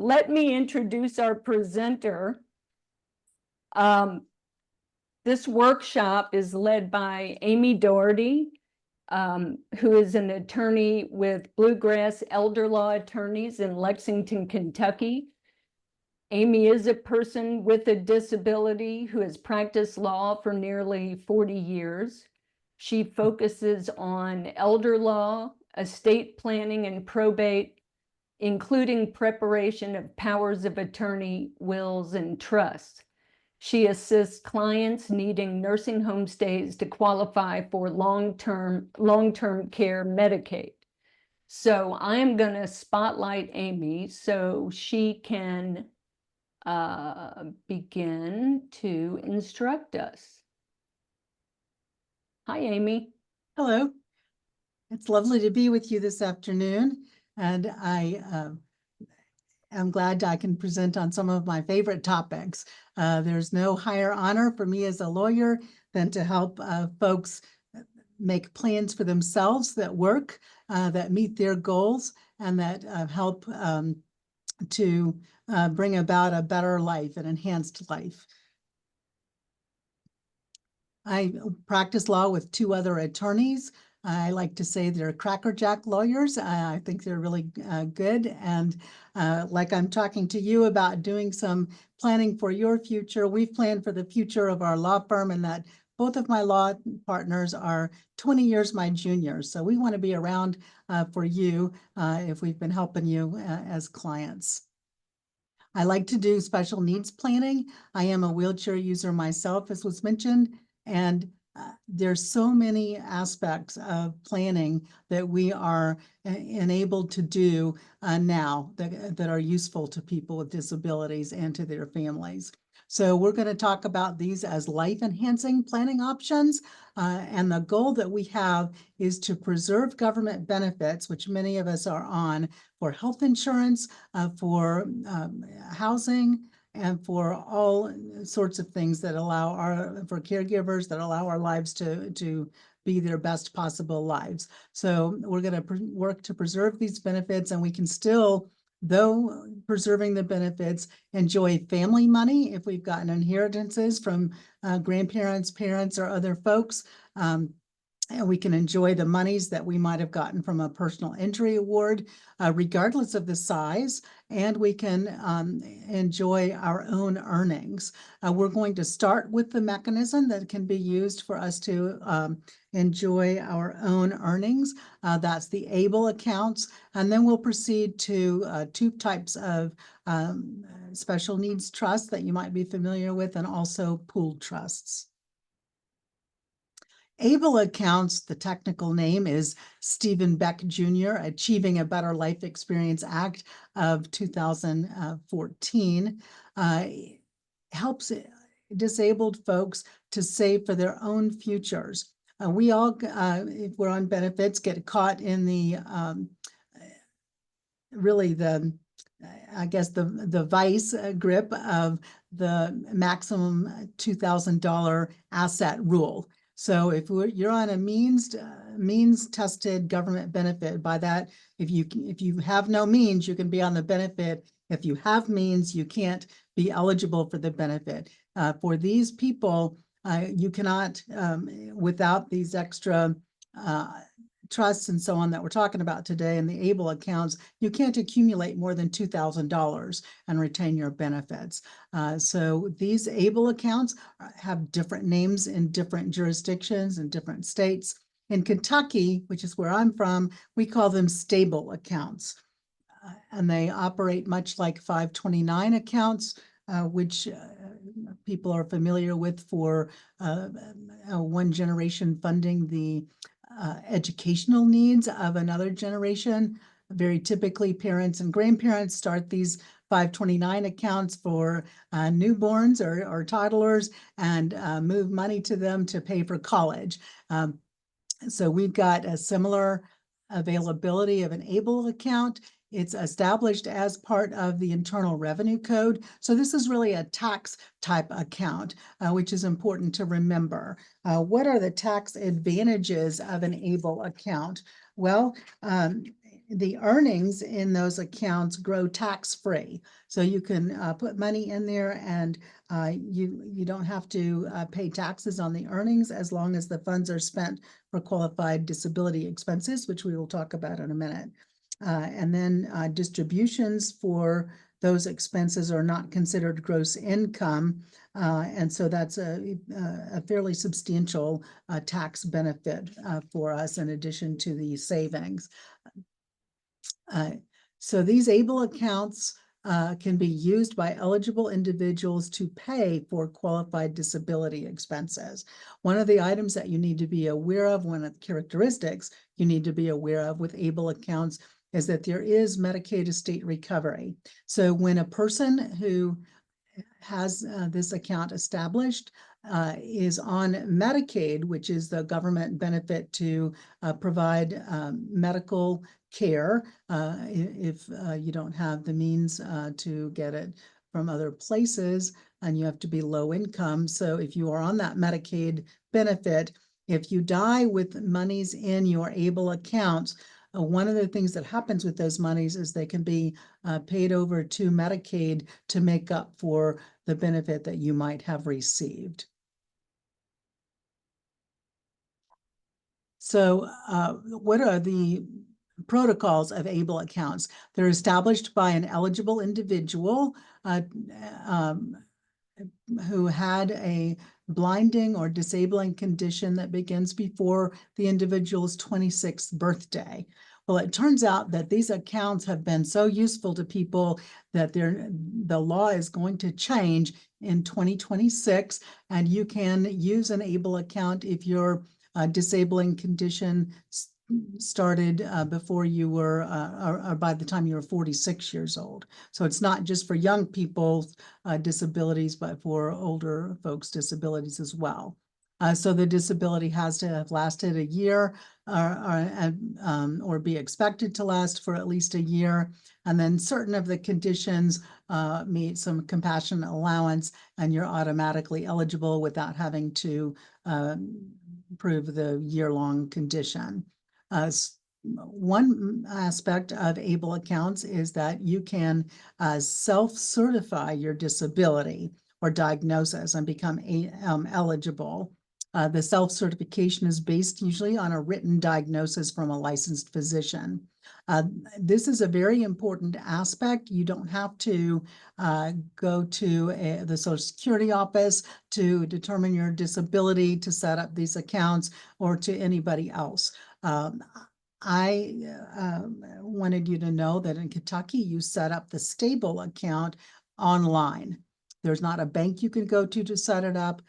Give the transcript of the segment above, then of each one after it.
let me introduce our presenter. This workshop is led by Amy Dougherty, who is an attorney with Bluegrass Elder Law Attorneys in Lexington, Kentucky. Amy is a person with a disability who has practiced law for nearly 40 years. She focuses on elder law, estate planning, and probate, including preparation of powers of attorney, wills, and trusts. She assists clients needing nursing home stays to qualify for long-term care Medicaid. So I'm going to spotlight Amy so she can begin to instruct us. Hi, Amy. Hello. It's lovely to be with you this afternoon, and I am glad I can present on some of my favorite topics. There's no higher honor for me as a lawyer than to help folks make plans for themselves that work, that meet their goals, and that help to bring about a better life, an enhanced life. I practice law with 2 other attorneys. I like to say they're crackerjack lawyers. I think they're really good. And like I'm talking to you about doing some planning for your future, we've planned for the future of our law firm, and that both of my law partners are 20 years my juniors. So we want to be around for you if we've been helping you as clients. I like to do special needs planning. I am a wheelchair user myself, as was mentioned, and there's so many aspects of planning that we are enabled to do now that are useful to people with disabilities and to their families. So we're going to talk about these as life-enhancing planning options. And the goal that we have is to preserve government benefits, which many of us are on, for health insurance, for housing, and for all sorts of things that allow for caregivers that allow our lives to be their best possible lives. So we're going to work to preserve these benefits, and we can still, though preserving the benefits, enjoy family money if we've gotten inheritances from grandparents, parents, or other folks. And we can enjoy the monies that we might have gotten from a personal injury award, regardless of the size, and we can enjoy our own earnings. We're going to start with the mechanism that can be used for us to enjoy our own earnings. That's the ABLE accounts, and then we'll proceed to 2 types of special needs trusts that you might be familiar with, and also pooled trusts. ABLE accounts, the technical name is Stephen Beck Jr. Achieving a Better Life Experience Act of 2014, helps disabled folks to save for their own futures. We all, if we're on benefits, get caught in the, really the, I guess the vice grip of the maximum $2,000 asset rule. So if you're on a means tested government benefit, by that, if you have no means, you can be on the benefit. If you have means, you can't be eligible for the benefit. For these people, you cannot, without these extra trusts and so on that we're talking about today, and the ABLE accounts, you can't accumulate more than $2,000 and retain your benefits. So these ABLE accounts have different names in different jurisdictions and different states. In Kentucky, which is where I'm from, we call them stable accounts. And they operate much like 529 accounts, which people are familiar with for one generation funding the educational needs of another generation. Very typically, parents and grandparents start these 529 accounts for newborns or toddlers and move money to them to pay for college. So we've got a similar availability of an ABLE account. It's established as part of the Internal Revenue Code. So this is really a tax type account, which is important to remember. What are the tax advantages of an ABLE account? Well, the earnings in those accounts grow tax-free. So you can put money in there and you don't have to pay taxes on the earnings as long as the funds are spent for qualified disability expenses, which we will talk about in a minute. And then distributions for those expenses are not considered gross income. And so that's a fairly substantial tax benefit for us in addition to the savings. So these ABLE accounts can be used by eligible individuals to pay for qualified disability expenses. One of the items that you need to be aware of, one of the characteristics you need to be aware of with ABLE accounts is that there is Medicaid estate recovery. So when a person who has this account established is on Medicaid, which is the government benefit to provide medical care if you don't have the means to get it from other places and you have to be low income. So if you are on that Medicaid benefit, if you die with monies in your ABLE accounts, one of the things that happens with those monies is they can be paid over to Medicaid to make up for the benefit that you might have received. So what are the protocols of ABLE accounts? They're established by an eligible individual who had a blinding or disabling condition that begins before the individual's 26th birthday. Well, it turns out that these accounts have been so useful to people that the law is going to change in 2026, and you can use an ABLE account if your disabling condition started before you were, or by the time you were 46 years old. So it's not just for young people's disabilities, but for older folks' disabilities as well. So the disability has to have lasted a year or be expected to last for at least a year. And then certain of the conditions meet some compassionate allowance, and you're automatically eligible without having to prove the year-long condition. One aspect of ABLE accounts is that you can self-certify your disability or diagnosis and become eligible. The self-certification is based usually on a written diagnosis from a licensed physician. This is a very important aspect. You don't have to go to the Social Security office to determine your disability, to set up these accounts, or to anybody else. I wanted you to know that in Kentucky, you set up the Stable account online. There's not a bank you can go to set it up.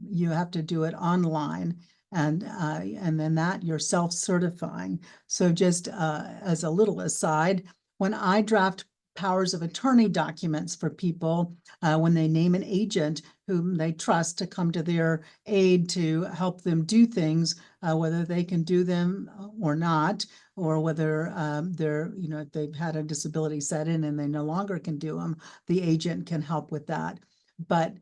You have to do it online, and then that you're self-certifying. So just as a little aside, when I draft powers of attorney documents for people, when they name an agent whom they trust to come to their aid to help them do things, whether they can do them or not, or whether if they've had a disability set in and they no longer can do them, the agent can help with that. But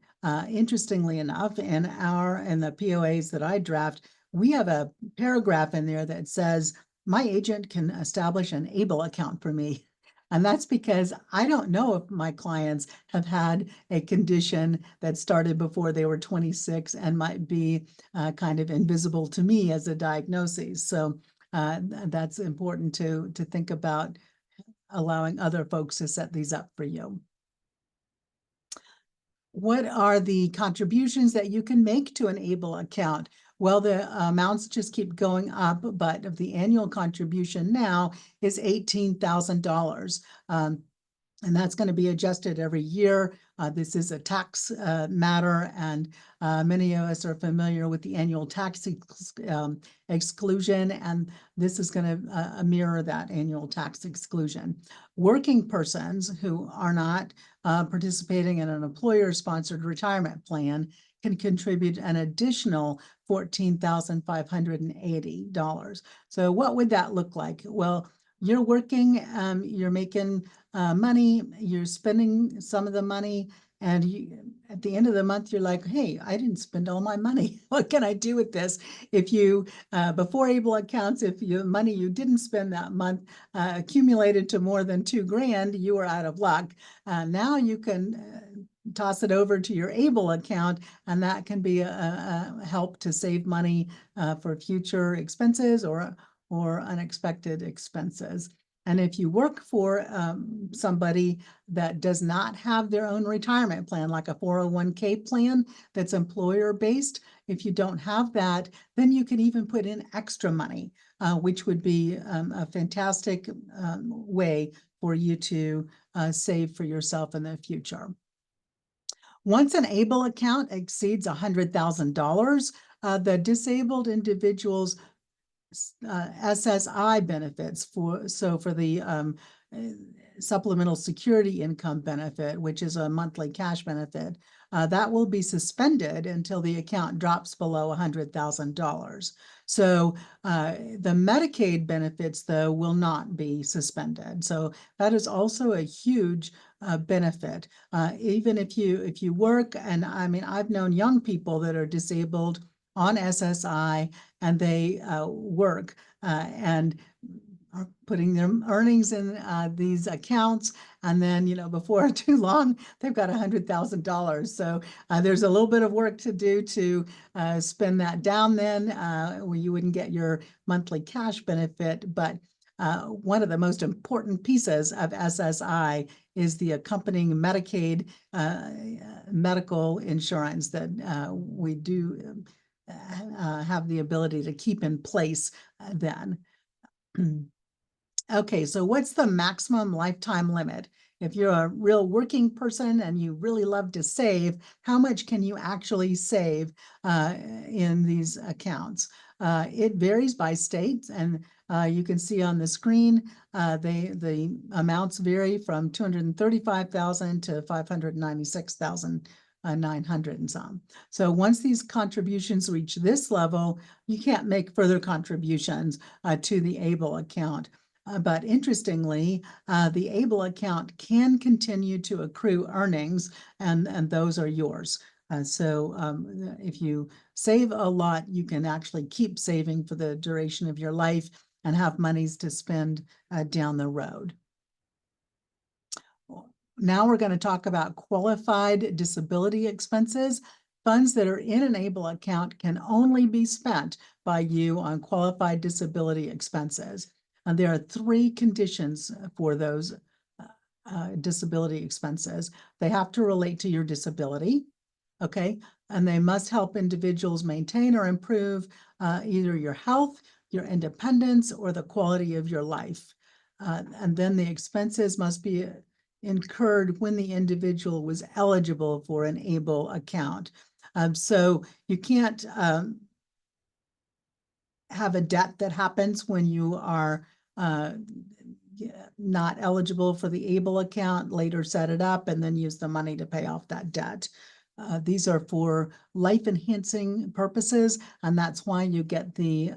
interestingly enough, in the POAs that I draft, we have a paragraph in there that says my agent can establish an ABLE account for me. And that's because I don't know if my clients have had a condition that started before they were 26 and might be kind of invisible to me as a diagnosis. So that's important to think about, allowing other folks to set these up for you. What are the contributions that you can make to an ABLE account? Well, the amounts just keep going up, but the annual contribution now is $18,000. And that's going to be adjusted every year. This is a tax matter, and many of us are familiar with the annual tax exclusion, and this is going to mirror that annual tax exclusion. Working persons who are not participating in an employer-sponsored retirement plan can contribute an additional $14,580. So what would that look like? Well, you're working, you're making money, you're spending some of the money, And at the end of the month, you're like, hey, I didn't spend all my money. What can I do with this? If you, before able accounts, if your money you didn't spend that month accumulated to more than $2,000, you were out of luck. Now you can toss it over to your able account, and that can be a help to save money for future expenses or unexpected expenses. And if you work for somebody that does not have their own retirement plan, like a 401k plan that's employer-based, if you don't have that, then you can even put in extra money, which would be a fantastic way for you to save for yourself in the future. Once an ABLE account exceeds $100,000, the disabled individual's SSI benefits for the supplemental security income benefit, which is a monthly cash benefit, that will be suspended until the account drops below $100,000. So the Medicaid benefits, though, will not be suspended. So that is also a huge benefit. Even if you work, and I mean, I've known young people that are disabled on SSI, and they work and are putting their earnings in these accounts, and then before too long they've got $100,000. So there's a little bit of work to do to spend that down. Then where you wouldn't get your monthly cash benefit, but one of the most important pieces of SSI is the accompanying Medicaid medical insurance that we do have the ability to keep in place then. Okay, so what's the maximum lifetime limit? If you're a real working person and you really love to save, how much can you actually save in these accounts? It varies by state, and you can see on the screen, the amounts vary from $235,000 to $596,000. 900 and some. So once these contributions reach this level, you can't make further contributions to the ABLE account. But interestingly, the ABLE account can continue to accrue earnings, and those are yours. So if you save a lot, you can actually keep saving for the duration of your life and have monies to spend down the road. Now we're going to talk about qualified disability expenses. Funds that are in an ABLE account can only be spent by you on qualified disability expenses. And there are 3 conditions for those disability expenses. They have to relate to your disability, okay? And they must help individuals maintain or improve either your health, your independence, or the quality of your life. And then the expenses must be incurred when the individual was eligible for an ABLE account. So you can't have a debt that happens when you are not eligible for the ABLE account, later set it up, and then use the money to pay off that debt. These are for life-enhancing purposes, and that's why you get the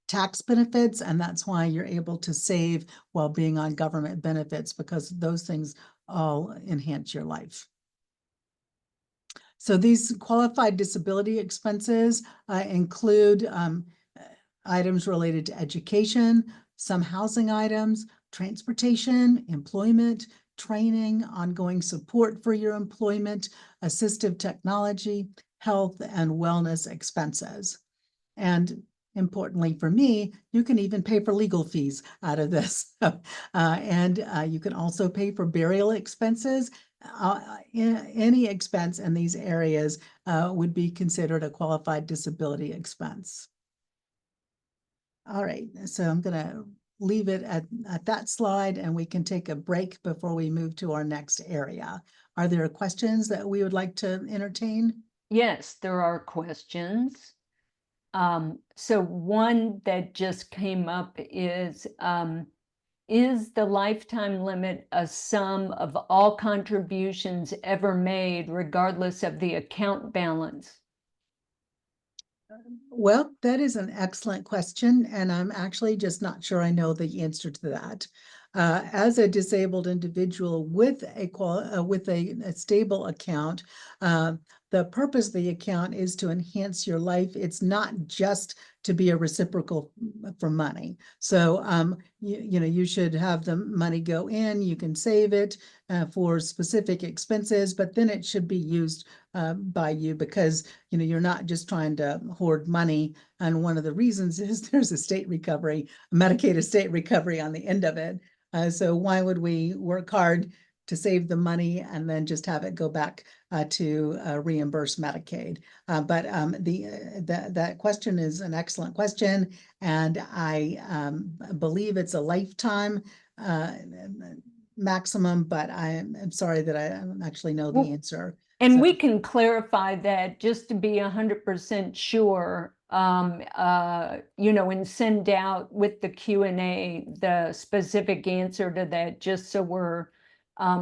tax benefits, and that's why you're able to save while being on government benefits, because those things all enhance your life. So these qualified disability expenses include items related to education, some housing items, transportation, employment, training, ongoing support for your employment, assistive technology, health and wellness expenses. And importantly for me, you can even pay for legal fees out of this. And you can also pay for burial expenses. Any expense in these areas would be considered a qualified disability expense. All right, so I'm going to leave it at that slide, and we can take a break before we move to our next area. Are there questions that we would like to entertain? Yes, there are questions. So one that just came up is the lifetime limit a sum of all contributions ever made, regardless of the account balance? Well, that is an excellent question, and I'm actually just not sure I know the answer to that. as a disabled individual with a stable account, the purpose of the account is to enhance your life. It's not just to be a reciprocal for money. So you should have the money go in, you can save it for specific expenses, but then it should be used by you, because you're not just trying to hoard money. And one of the reasons is there's a state recovery, Medicaid estate recovery on the end of it. So why would we work hard to save the money and then just have it go back to reimburse Medicaid? But that question is an excellent question, and I believe it's a lifetime maximum, but I'm sorry that I don't actually know the answer. And So, we can clarify that just to be 100% sure, and send out with the Q&A the specific answer to that, just so we're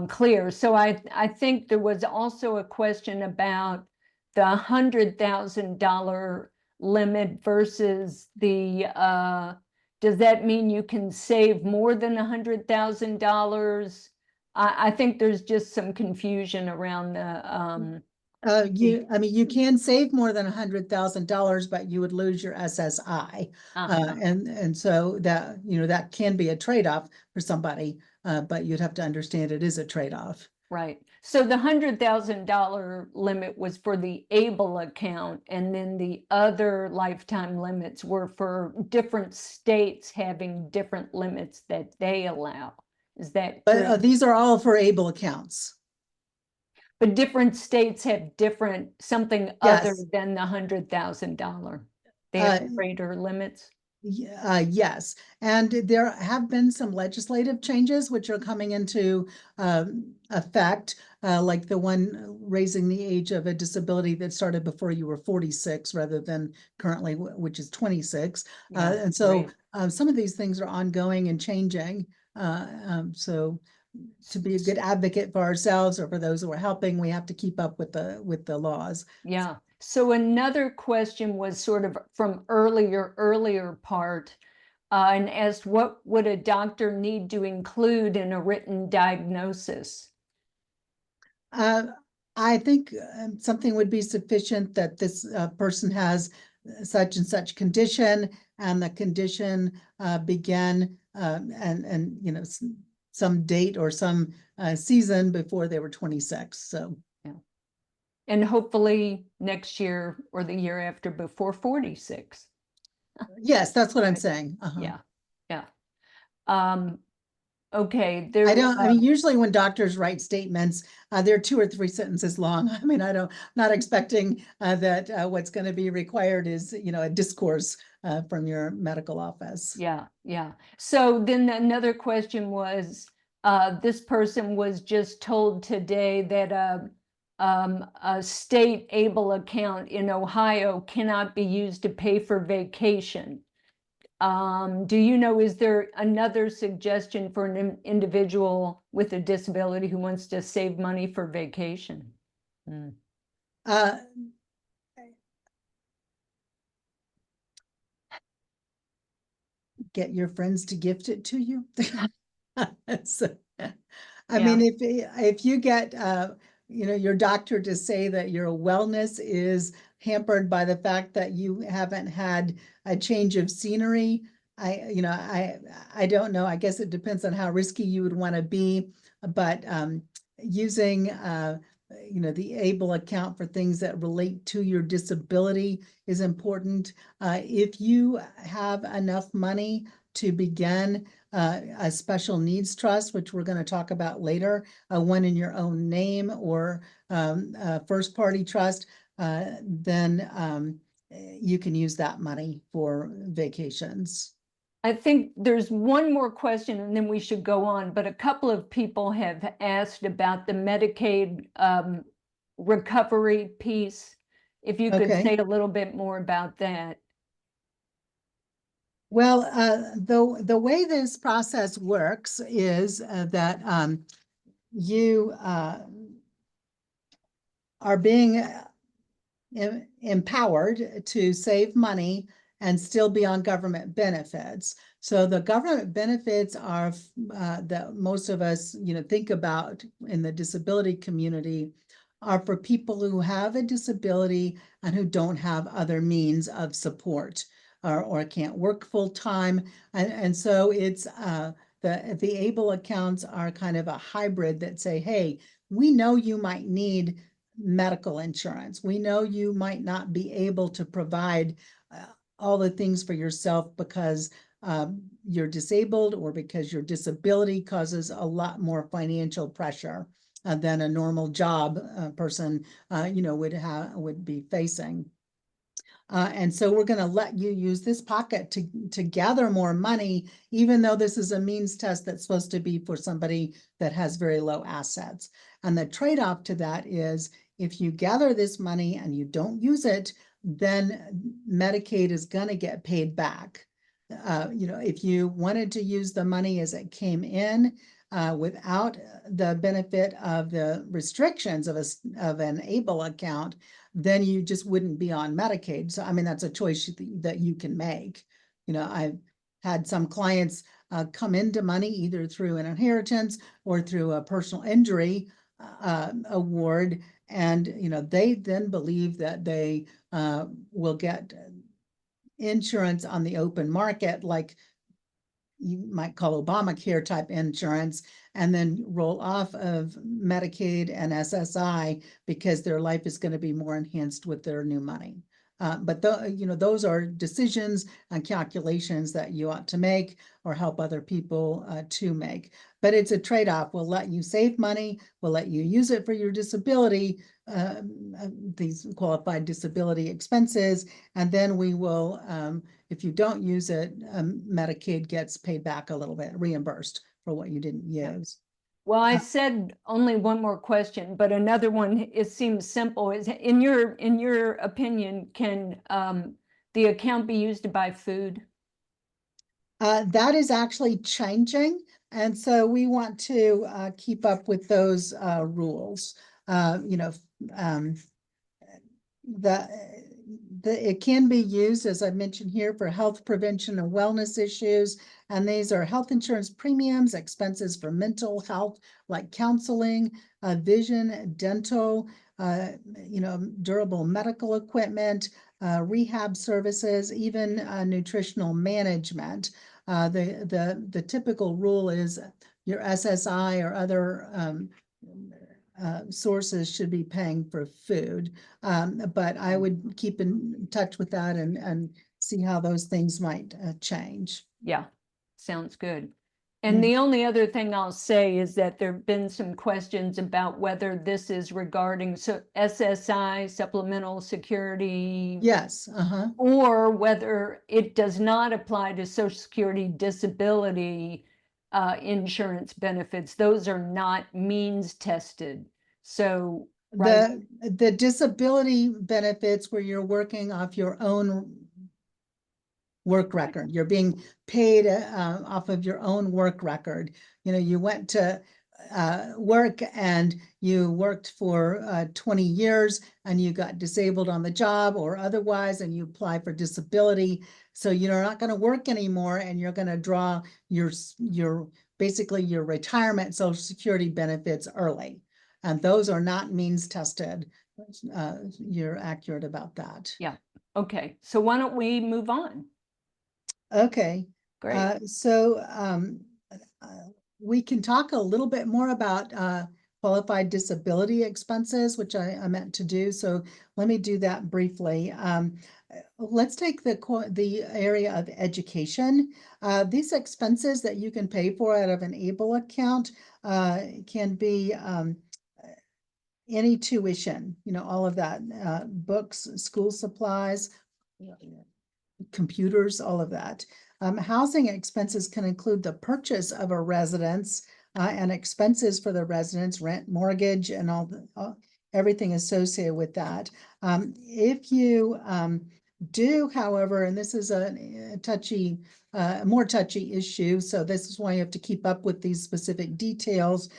clear. So I think there was also a question about the $100,000 limit versus the, does that mean you can save more than $100,000? I think there's just some confusion around the, you can save more than $100,000, but you would lose your SSI. And so that can be a trade-off for somebody, but you'd have to understand it is a trade-off. Right. So the $100,000 limit was for the ABLE account, and then the other lifetime limits were for different states having different limits that they allow. Is that true? But these are all for ABLE accounts. But different states have different, something other Yes. than the $100,000. They have greater limits. Yes, and there have been some legislative changes which are coming into effect, like the one raising the age of a disability that started before you were 46 rather than currently, which is 26. And so some of these things are ongoing and changing. So to be a good advocate for ourselves or for those who are helping, we have to keep up with the laws. Yeah. So another question was sort of from earlier part, and asked, what would a doctor need to include in a written diagnosis? I think something would be sufficient, that this person has such and such condition, and the condition began and some date or some season before they were 26. So yeah, and hopefully next year or the year after before 46. Yes, that's what I'm saying. Yeah, yeah. Okay, usually when doctors write statements, they're 2 or 3 sentences long. I mean, not expecting that what's going to be required is, a discourse from your medical office. Yeah, yeah. So then another question was, this person was just told today that a state ABLE account in Ohio cannot be used to pay for vacation. Do you know, is there another suggestion for an individual with a disability who wants to save money for vacation? Get your friends to gift it to you. So, I Yeah. mean, if you get your doctor to say that your wellness is hampered by the fact that you haven't had a change of scenery, I don't know. I guess it depends on how risky you would want to be, but using the ABLE account for things that relate to your disability is important. If you have enough money to begin a special needs trust, which we're going to talk about later, one in your own name or a first party trust, then you can use that money for vacations. I think there's one more question and then we should go on, but a couple of people have asked about the Medicaid recovery piece. If you could say a little bit more about that. Well, the way this process works is that you are being empowered to save money and still be on government benefits. So the government benefits are that most of us, think about in the disability community are for people who have a disability and who don't have other means of support or can't work full time. And so it's the ABLE accounts are kind of a hybrid that say, hey, we know you might need medical insurance. We know you might not be able to provide all the things for yourself because you're disabled or because your disability causes a lot more financial pressure than a normal job person, would be facing. And so we're going to let you use this pocket to gather more money, even though this is a means test that's supposed to be for somebody that has very low assets. And the trade-off to that is if you gather this money and you don't use it, then Medicaid is going to get paid back. If you wanted to use the money as it came in, without the benefit of the restrictions of an ABLE account, then you just wouldn't be on Medicaid. So, I mean, that's a choice that you can make. I've had some clients come into money either through an inheritance or through a personal injury award. And, they then believe that they will get insurance on the open market, like you might call Obamacare type insurance, and then roll off of Medicaid and SSI because their life is going to be more enhanced with their new money. But those are decisions and calculations that you ought to make or help other people to make. But it's a trade-off. We'll let you save money. We'll let you use it for your disability, these qualified disability expenses. And then we will, if you don't use it, Medicaid gets paid back a little bit, reimbursed for what you didn't use. Well, I said only one more question, but another one, it seems simple, is in your opinion, can the account be used to buy food? That is actually changing. And so we want to keep up with those rules. It can be used, as I mentioned here, for health prevention and wellness issues. And these are health insurance premiums, expenses for mental health, like counseling, vision, dental, durable medical equipment, rehab services, even nutritional management. The typical rule is your SSI or other sources should be paying for food. But I would keep in touch with that and see how those things might change. Yeah, sounds good. And the only other thing I'll say is that there have been some questions about whether this is regarding SSI, supplemental security. Yes. Or whether it does not apply to Social Security disability insurance benefits. Those are not means tested. So the disability benefits where you're working off your own work record, you're being paid off of your own work record. You went to work and you worked for 20 years and you got disabled on the job or otherwise, and you apply for disability. So you're not going to work anymore and you're going to draw basically your retirement Social Security benefits early. And those are not means tested. You're accurate about that. Yeah. Okay. So why don't we move on? Okay. Great. We can talk a little bit more about qualified disability expenses, which I meant to do. So let me do that briefly. Let's take the area of education. These expenses that you can pay for out of an ABLE account can be any tuition, all of that, books, school supplies, computers, all of that. Housing expenses can include the purchase of a residence and expenses for the residence, rent, mortgage, and everything associated with that. If you do, however, and this is a more touchy issue, so this is why you have to keep up with these specific details.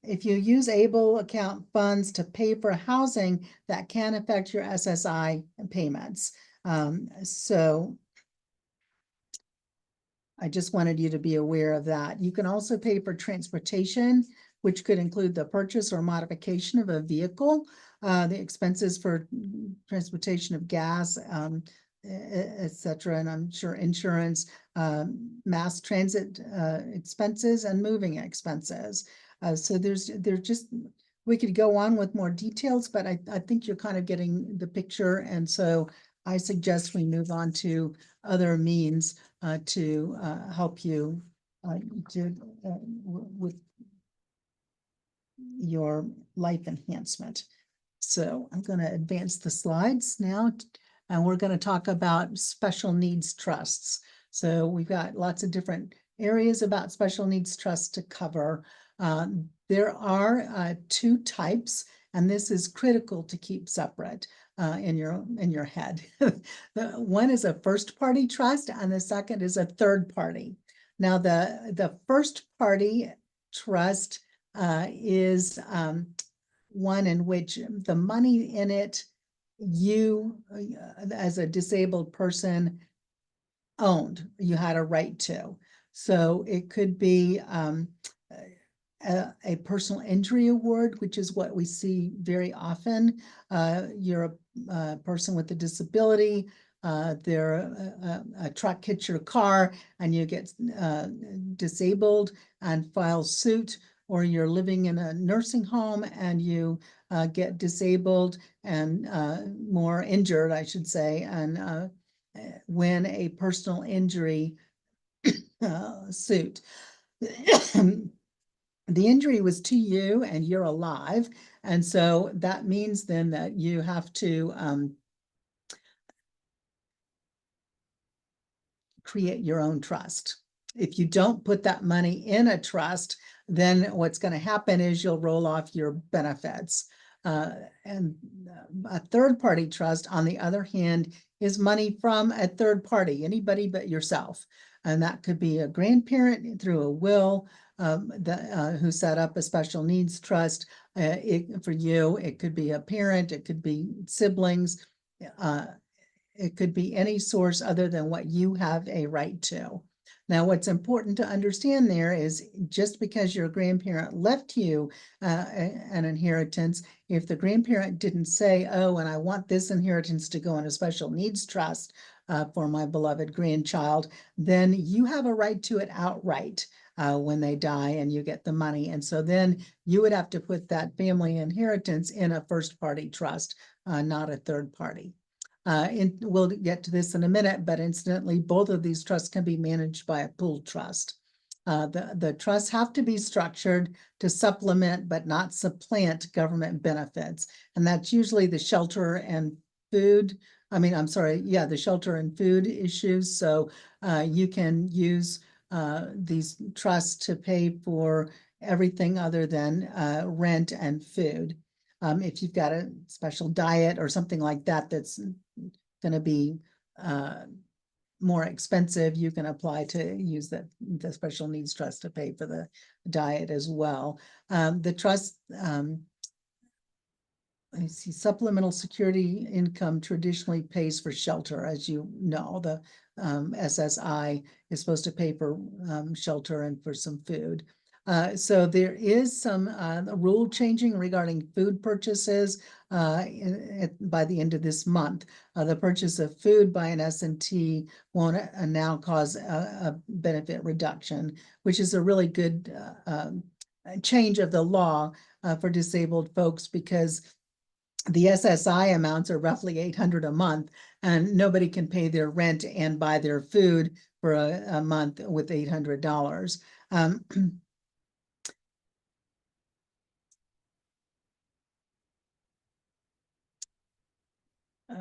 If you use ABLE account funds to pay for housing, that can affect your SSI payments. So I just wanted you to be aware of that. You can also pay for transportation, which could include the purchase or modification of a vehicle, the expenses for transportation of gas, et cetera, and I'm sure insurance, mass transit expenses, and moving expenses. So there's just, we could go on with more details, but I think you're kind of getting the picture. And so I suggest we move on to other means to help you with your life enhancement. So I'm going to advance the slides now, and we're going to talk about special needs trusts. So we've got lots of different areas about special needs trusts to cover. There are two types, and this is critical to keep separate in your head. One is a first party trust, and the second is a third party. Now, the first party trust is one in which the money in it, you as a disabled person owned, you had a right to. So it could be a personal injury award, which is what we see very often. You're a person with a disability, a truck hits your car and you get disabled and file suit, or you're living in a nursing home and you get disabled and more injured, I should say, and win a personal injury suit. The injury was to you and you're alive. And so that means then that you have to create your own trust. If you don't put that money in a trust, then what's going to happen is you'll roll off your benefits. And a third party trust, on the other hand, is money from a third party, anybody but yourself. And that could be a grandparent through a will, who set up a special needs trust. For you, it could be a parent, it could be siblings, it could be any source other than what you have a right to. Now, what's important to understand there is just because your grandparent left you an inheritance, if the grandparent didn't say, oh, and I want this inheritance to go in a special needs trust for my beloved grandchild, then you have a right to it outright when they die and you get the money. And so then you would have to put that family inheritance in a first party trust, not a third party. We'll get to this in a minute, but incidentally, both of these trusts can be managed by a pooled trust. The trusts have to be structured to supplement but not supplant government benefits. And that's usually the shelter and food. The shelter and food issues. So you can use these trusts to pay for everything other than rent and food. If you've got a special diet or something like that that's going to be more expensive, you can apply to use the special needs trust to pay for the diet as well. The trust, I see, supplemental security income traditionally pays for shelter. As you know, the SSI is supposed to pay for shelter and for some food. So there is some rule changing regarding food purchases by the end of this month. The purchase of food by an S&T won't now cause a benefit reduction, which is a really good change of the law for disabled folks, because the SSI amounts are roughly $800 a month, and nobody can pay their rent and buy their food for a month with $800.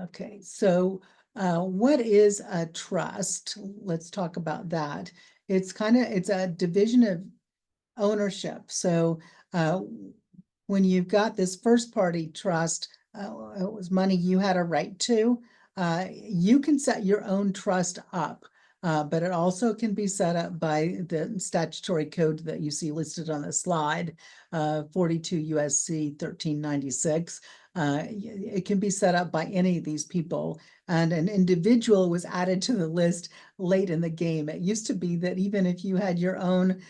Okay, so what is a trust? Let's talk about that. It's a division of ownership. So when you've got this first party trust, it was money you had a right to, you can set your own trust up, but it also can be set up by the statutory code that you see listed on the slide. 42 USC 1396. It can be set up by any of these people, and an individual was added to the list late in the game. It used to be that even if you had your own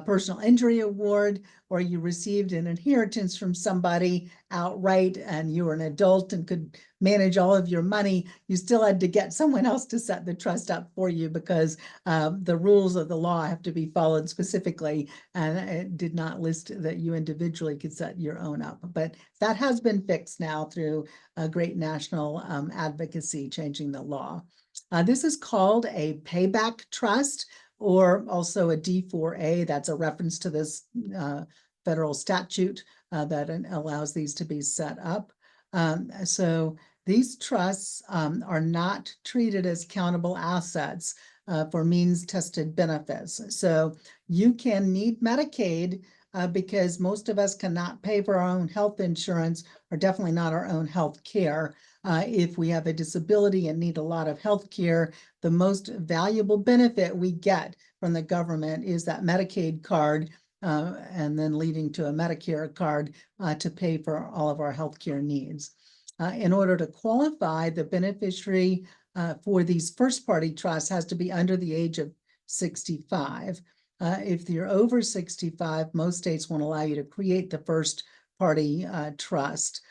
personal injury award, or you received an inheritance from somebody outright and you were an adult and could manage all of your money, you still had to get someone else to set the trust up for you, because the rules of the law have to be followed specifically, and it did not list that you individually could set your own up. But that has been fixed now through a great national advocacy changing the law. This is called a payback trust, or also a D4A. That's a reference to this federal statute that allows these to be set up. So these trusts are not treated as countable assets for means-tested benefits. So you can need Medicaid because most of us cannot pay for our own health insurance, or definitely not our own health care. If we have a disability and need a lot of health care, the most valuable benefit we get from the government is that Medicaid card, and then leading to a Medicare card to pay for all of our health care needs. In order to qualify, the beneficiary for these first-party trusts has to be under the age of 65. If you're over 65, most states won't allow you to create the first-party trust.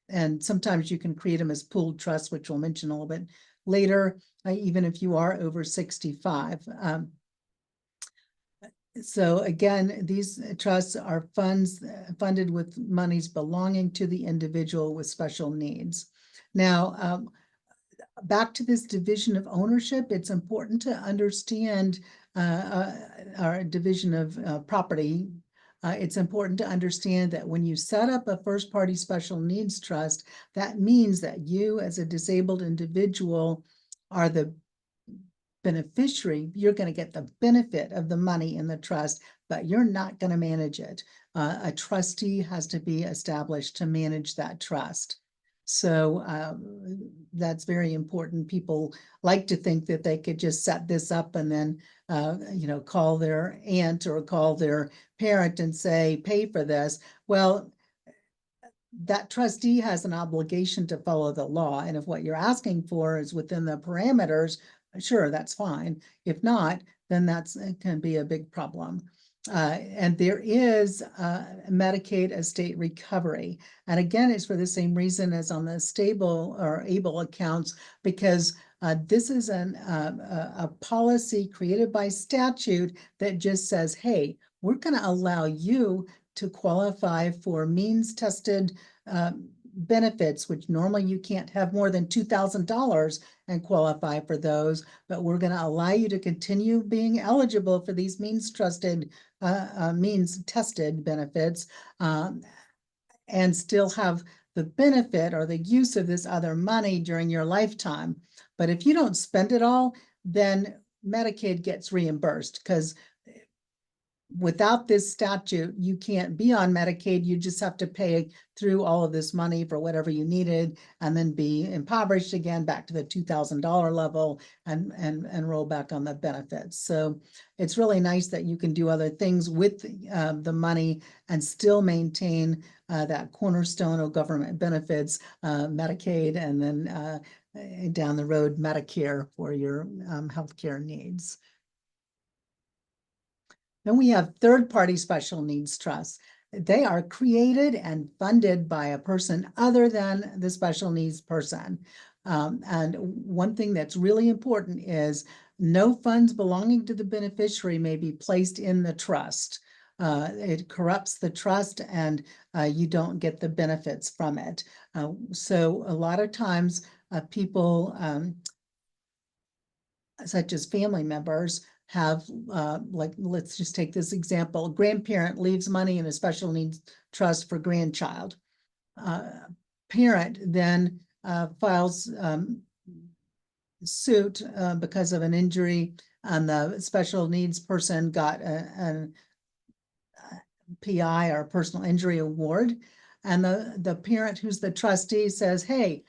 And sometimes you can create them as pooled trusts, which we'll mention a little bit later, even if you are over 65. So again, these trusts are funded with monies belonging to the individual with special needs. Now, back to this division of ownership, it's important to understand our division of property. It's important to understand that when you set up a first-party special needs trust, that means that you as a disabled individual are the beneficiary. You're going to get the benefit of the money in the trust, but you're not going to manage it. A trustee has to be established to manage that trust. So that's very important. People like to think that they could just set this up and then, call their aunt or call their parent and say, pay for this. Well, that trustee has an obligation to follow the law. And if what you're asking for is within the parameters, sure, that's fine. If not, then it can be a big problem. And there is Medicaid estate recovery. And again, it's for the same reason as on the stable or able accounts, because this is a policy created by statute that just says, hey, we're going to allow you to qualify for means-tested benefits, which normally you can't have more than $2,000 and qualify for those, but we're going to allow you to continue being eligible for these means-tested benefits and still have the benefit or the use of this other money during your lifetime. But if you don't spend it all, then Medicaid gets reimbursed, because without this statute, you can't be on Medicaid. You just have to pay through all of this money for whatever you needed, and then be impoverished again back to the $2,000 level and roll back on the benefits. So it's really nice that you can do other things with the money and still maintain that cornerstone of government benefits, Medicaid, and then down the road, Medicare for your healthcare needs. Then we have third-party special needs trusts. They are created and funded by a person other than the special needs person. And one thing that's really important is no funds belonging to the beneficiary may be placed in the trust. It corrupts the trust, and you don't get the benefits from it. So a lot of times people, such as family members, have let's just take this example. Grandparent leaves money in a special needs trust for grandchild. Parent then files suit because of an injury, and the special needs person got a PI, or personal injury award. And the parent who's the trustee says, hey,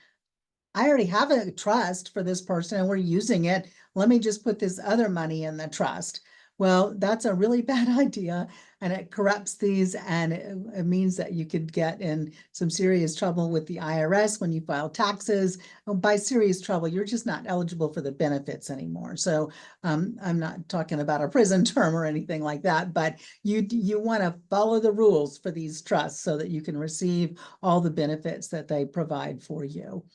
I already have a trust for this person and we're using it. Let me just put this other money in the trust. Well, that's a really bad idea, and it corrupts these, and it means that you could get in some serious trouble with the IRS when you file taxes. And by serious trouble, you're just not eligible for the benefits anymore. So I'm not talking about a prison term or anything like that, but you want to follow the rules for these trusts so that you can receive all the benefits that they provide for you.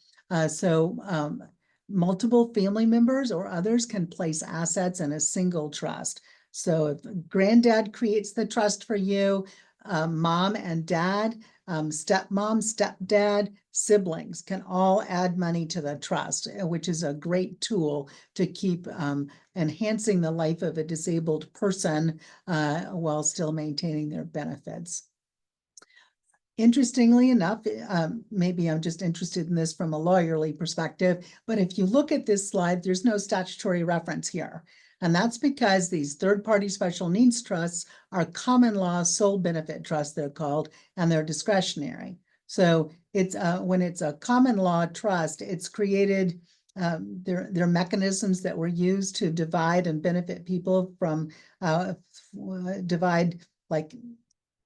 Multiple family members or others can place assets in a single trust. So if granddad creates the trust for you, mom and dad, stepmom, stepdad, siblings can all add money to the trust, which is a great tool to keep enhancing the life of a disabled person while still maintaining their benefits. Interestingly enough, maybe I'm just interested in this from a lawyerly perspective, but if you look at this slide, there's no statutory reference here. And that's because these third-party special needs trusts are common law sole benefit trusts, they're called, and they're discretionary. So it's when it's a common law trust, it's created, there are mechanisms that were used to divide and benefit people from, divide like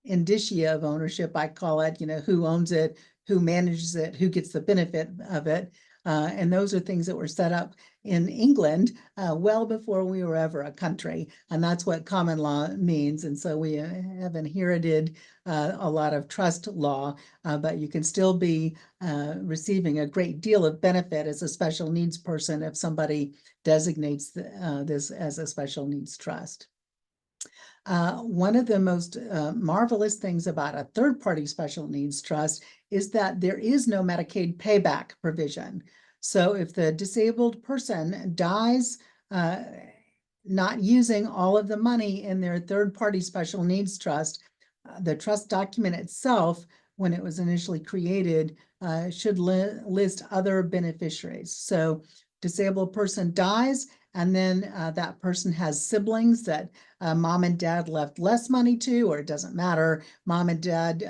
indicia of ownership, I call it, who owns it, who manages it, who gets the benefit of it. And those are things that were set up in England well before we were ever a country. And that's what common law means. And so we have inherited a lot of trust law, but you can still be receiving a great deal of benefit as a special needs person if somebody designates this as a special needs trust. One of the most marvelous things about a third-party special needs trust is that there is no Medicaid payback provision. So if the disabled person dies not using all of the money in their third-party special needs trust, the trust document itself, when it was initially created, should list other beneficiaries. So disabled person dies, and then that person has siblings that mom and dad left less money to, or it doesn't matter. Mom and dad,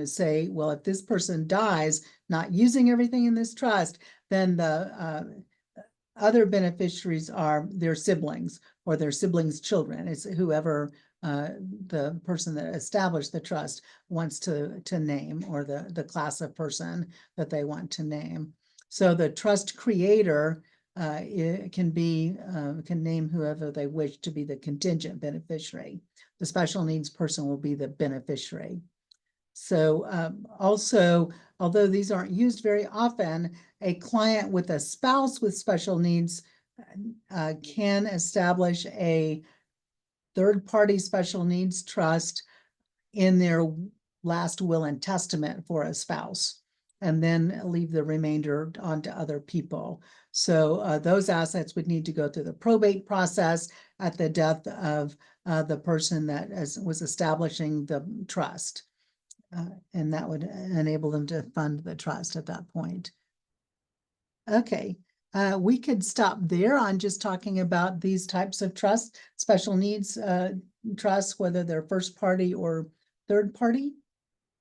say, well, if this person dies not using everything in this trust, then the other beneficiaries are their siblings or their siblings' children. It's whoever the person that established the trust wants to name, or the class of person that they want to name. So the trust creator can name whoever they wish to be the contingent beneficiary. The special needs person will be the beneficiary. So also, although these aren't used very often, a client with a spouse with special needs can establish a third-party special needs trust in their last will and testament for a spouse, and then leave the remainder on to other people. So those assets would need to go through the probate process at the death of the person that was establishing the trust. And that would enable them to fund the trust at that point. Okay, we could stop there on just talking about these types of trusts, special needs trusts, whether they're first party or third party.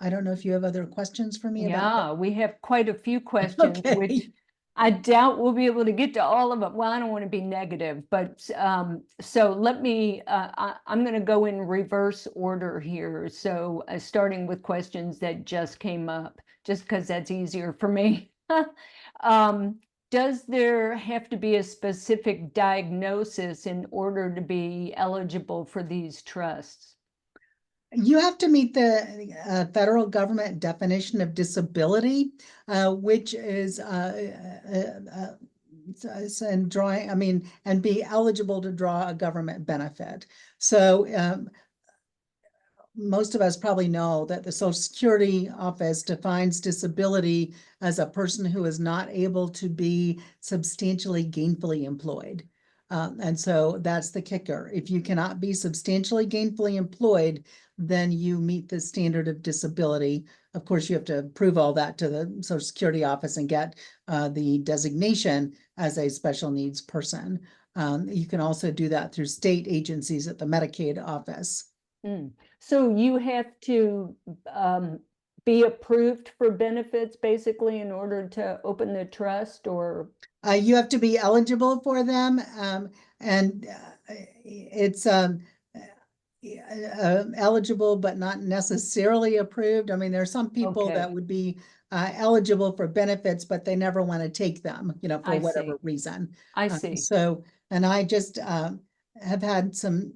I don't know if you have other questions for me about that. Yeah, we have quite a few questions, Okay. which I doubt we'll be able to get to all of it. Well, I don't want to be negative, but so let me, I'm going to go in reverse order here. So starting with questions that just came up, just because that's easier for me. Does there have to be a specific diagnosis in order to be eligible for these trusts? You have to meet the federal government definition of disability, which is and drawing, and be eligible to draw a government benefit. So most of us probably know that the Social Security Office defines disability as a person who is not able to be substantially gainfully employed. And so that's the kicker. If you cannot be substantially gainfully employed, then you meet the standard of disability. Of course, you have to prove all that to the Social Security Office and get the designation as a special needs person. You can also do that through state agencies at the Medicaid office. So you have to be approved for benefits basically in order to open the trust, or? You have to be eligible for them. And it's eligible, but not necessarily approved. I mean, there are some people Okay, that would be eligible for benefits, but they never want to take them, for I whatever see. reason. I see. So, and I just have had some,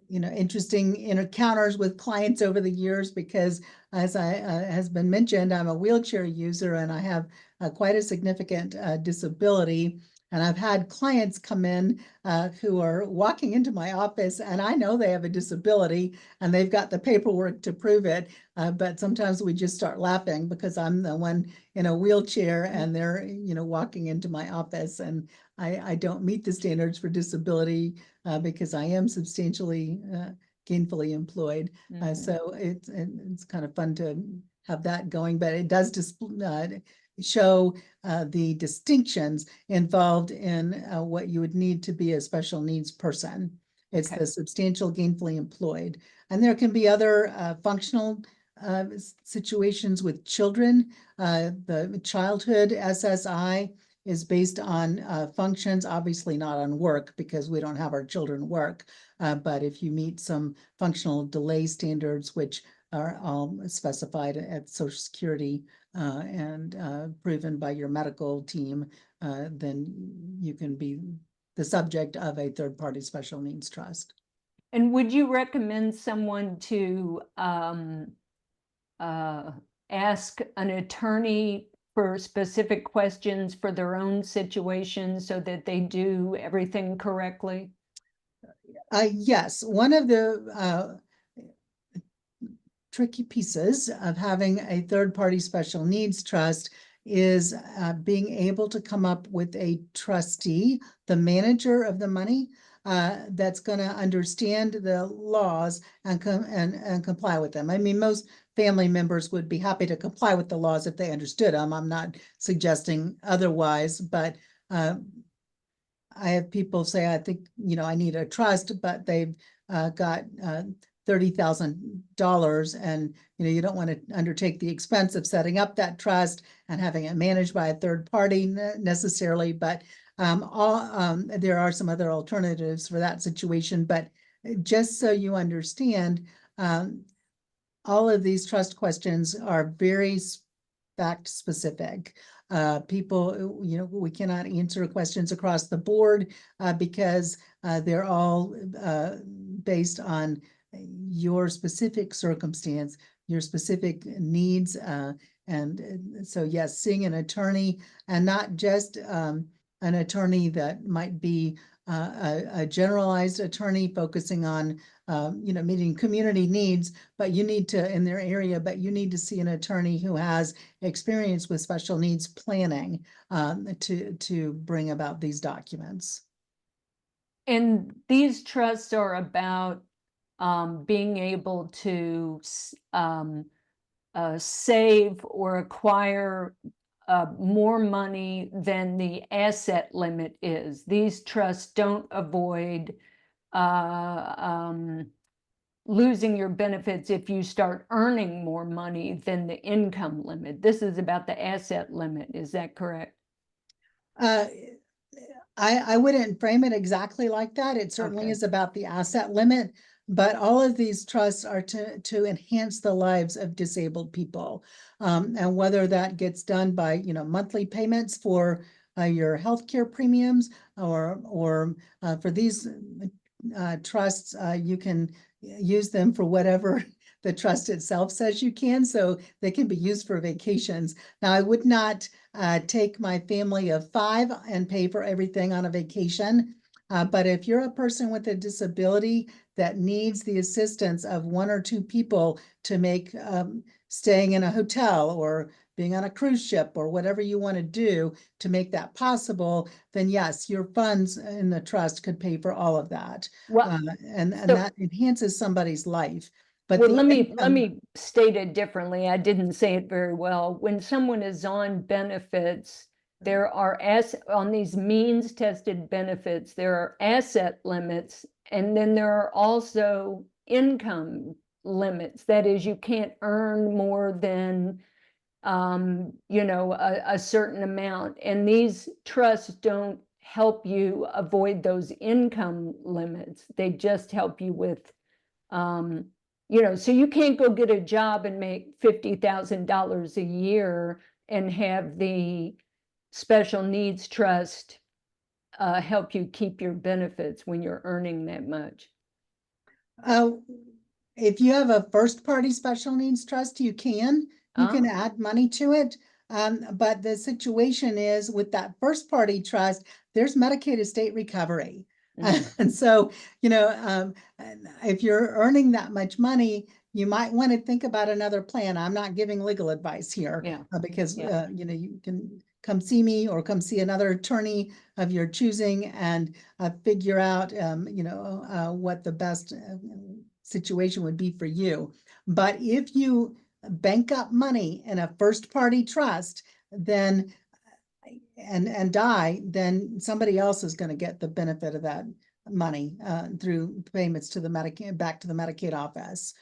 interesting encounters with clients over the years because, as has been mentioned, I'm a wheelchair user and I have quite a significant disability. And I've had clients come in who are walking into my office, and I know they have a disability and they've got the paperwork to prove it. But sometimes we just start laughing because I'm the one in a wheelchair and they're, walking into my office, and I don't meet the standards for disability because I am substantially gainfully employed. So it's kind of fun to have that going, but it does show the distinctions involved in what you would need to be a special needs person. It's Okay. the substantial gainfully employed. And there can be other functional situations with children. The childhood SSI is based on functions, obviously not on work because we don't have our children work. But if you meet some functional delay standards, which are all specified at Social Security and proven by your medical team, then you can be the subject of a third-party special needs trust. And would you recommend someone to ask an attorney for specific questions for their own situation so that they do everything correctly? Yes, one of the tricky pieces of having a third-party special needs trust is being able to come up with a trustee, the manager of the money, that's going to understand the laws and comply with them. I mean, most family members would be happy to comply with the laws if they understood them. I'm not suggesting otherwise, but I have people say, I think, I need a trust, but they've got $30,000 and, you don't want to undertake the expense of setting up that trust and having it managed by a third party necessarily, but there are some other alternatives for that situation. But just so you understand, all of these trust questions are very fact specific. People, we cannot answer questions across the board because they're all based on your specific circumstance, your specific needs. And so, yes, seeing an attorney, and not just an attorney that might be a generalized attorney focusing on meeting community needs, but you need to, in their area, but you need to see an attorney who has experience with special needs planning to bring about these documents. And these trusts are about being able to save or acquire more money than the asset limit is. These trusts don't avoid losing your benefits if you start earning more money than the income limit. This is about the asset limit. Is that correct? I wouldn't frame it exactly like that. It certainly Okay. is about the asset limit, but all of these trusts are to enhance the lives of disabled people. And whether that gets done by, monthly payments for your healthcare premiums or for these trusts, you can use them for whatever the trust itself says you can. So they can be used for vacations. Now, I would not take my family of 5 and pay for everything on a vacation. But if you're a person with a disability that needs the assistance of 1 or 2 people to make staying in a hotel or being on a cruise ship or whatever you want to do to make that possible, then yes, your funds in the trust could pay for all of that. Well, And so that enhances somebody's life. But well, the let me state it differently. I didn't say it very well. When someone is on benefits, there are on these means tested benefits, there are asset limits, and then there are also income limits. That is, you can't earn more than a certain amount. And these trusts don't help you avoid those income limits. They just help you with, so you can't go get a job and make $50,000 a year and have the special needs trust help you keep your benefits when you're earning that much. If you have a first party special needs trust, you can add money to it. But the situation is with that first party trust, there's Medicaid estate recovery. And so, if you're earning that much money, you might want to think about another plan. I'm not giving legal advice here, because you can come see me or come see another attorney of your choosing and figure out what the best situation would be for you. But if you bank up money in a first party trust, then and die, then somebody else is going to get the benefit of that money through payments to the Medicaid, back to the Medicaid office.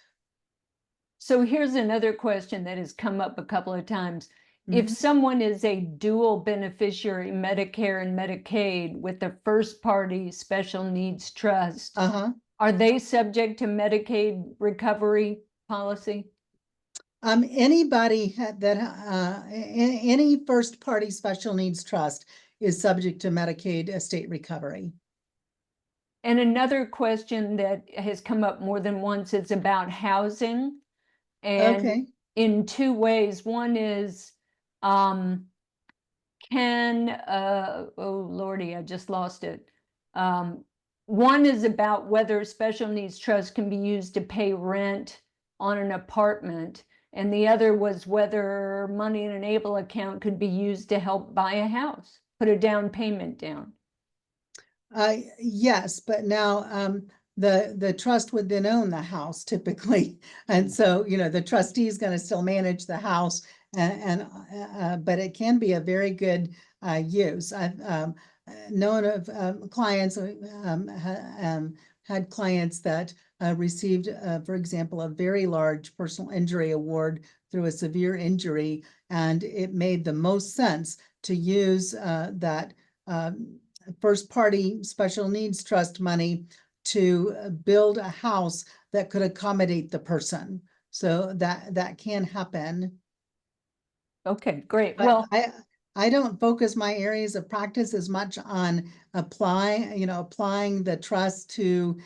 So here's another question that has come up a couple of times. If someone is a dual beneficiary, Medicare and Medicaid, with a first party special needs trust, are they subject to Medicaid recovery policy? Anybody that any first party special needs trust is subject to Medicaid estate recovery. And another question that has come up more than once is about housing, and in two ways. One is, oh Lordy, I just lost it. One is about whether special needs trust can be used to pay rent on an apartment, and the other was whether money in an ABLE account could be used to help buy a house, put a down payment down. Yes, but now the trust would then own the house typically, and so the trustee is going to still manage the house, but it can be a very good use. I've known of clients, had clients that received, for example, a very large personal injury award through a severe injury, and it made the most sense to use that first party special needs trust money to build a house that could accommodate the person. So that can happen. Okay, great. But well, I don't focus my areas of practice as much on applying the trust to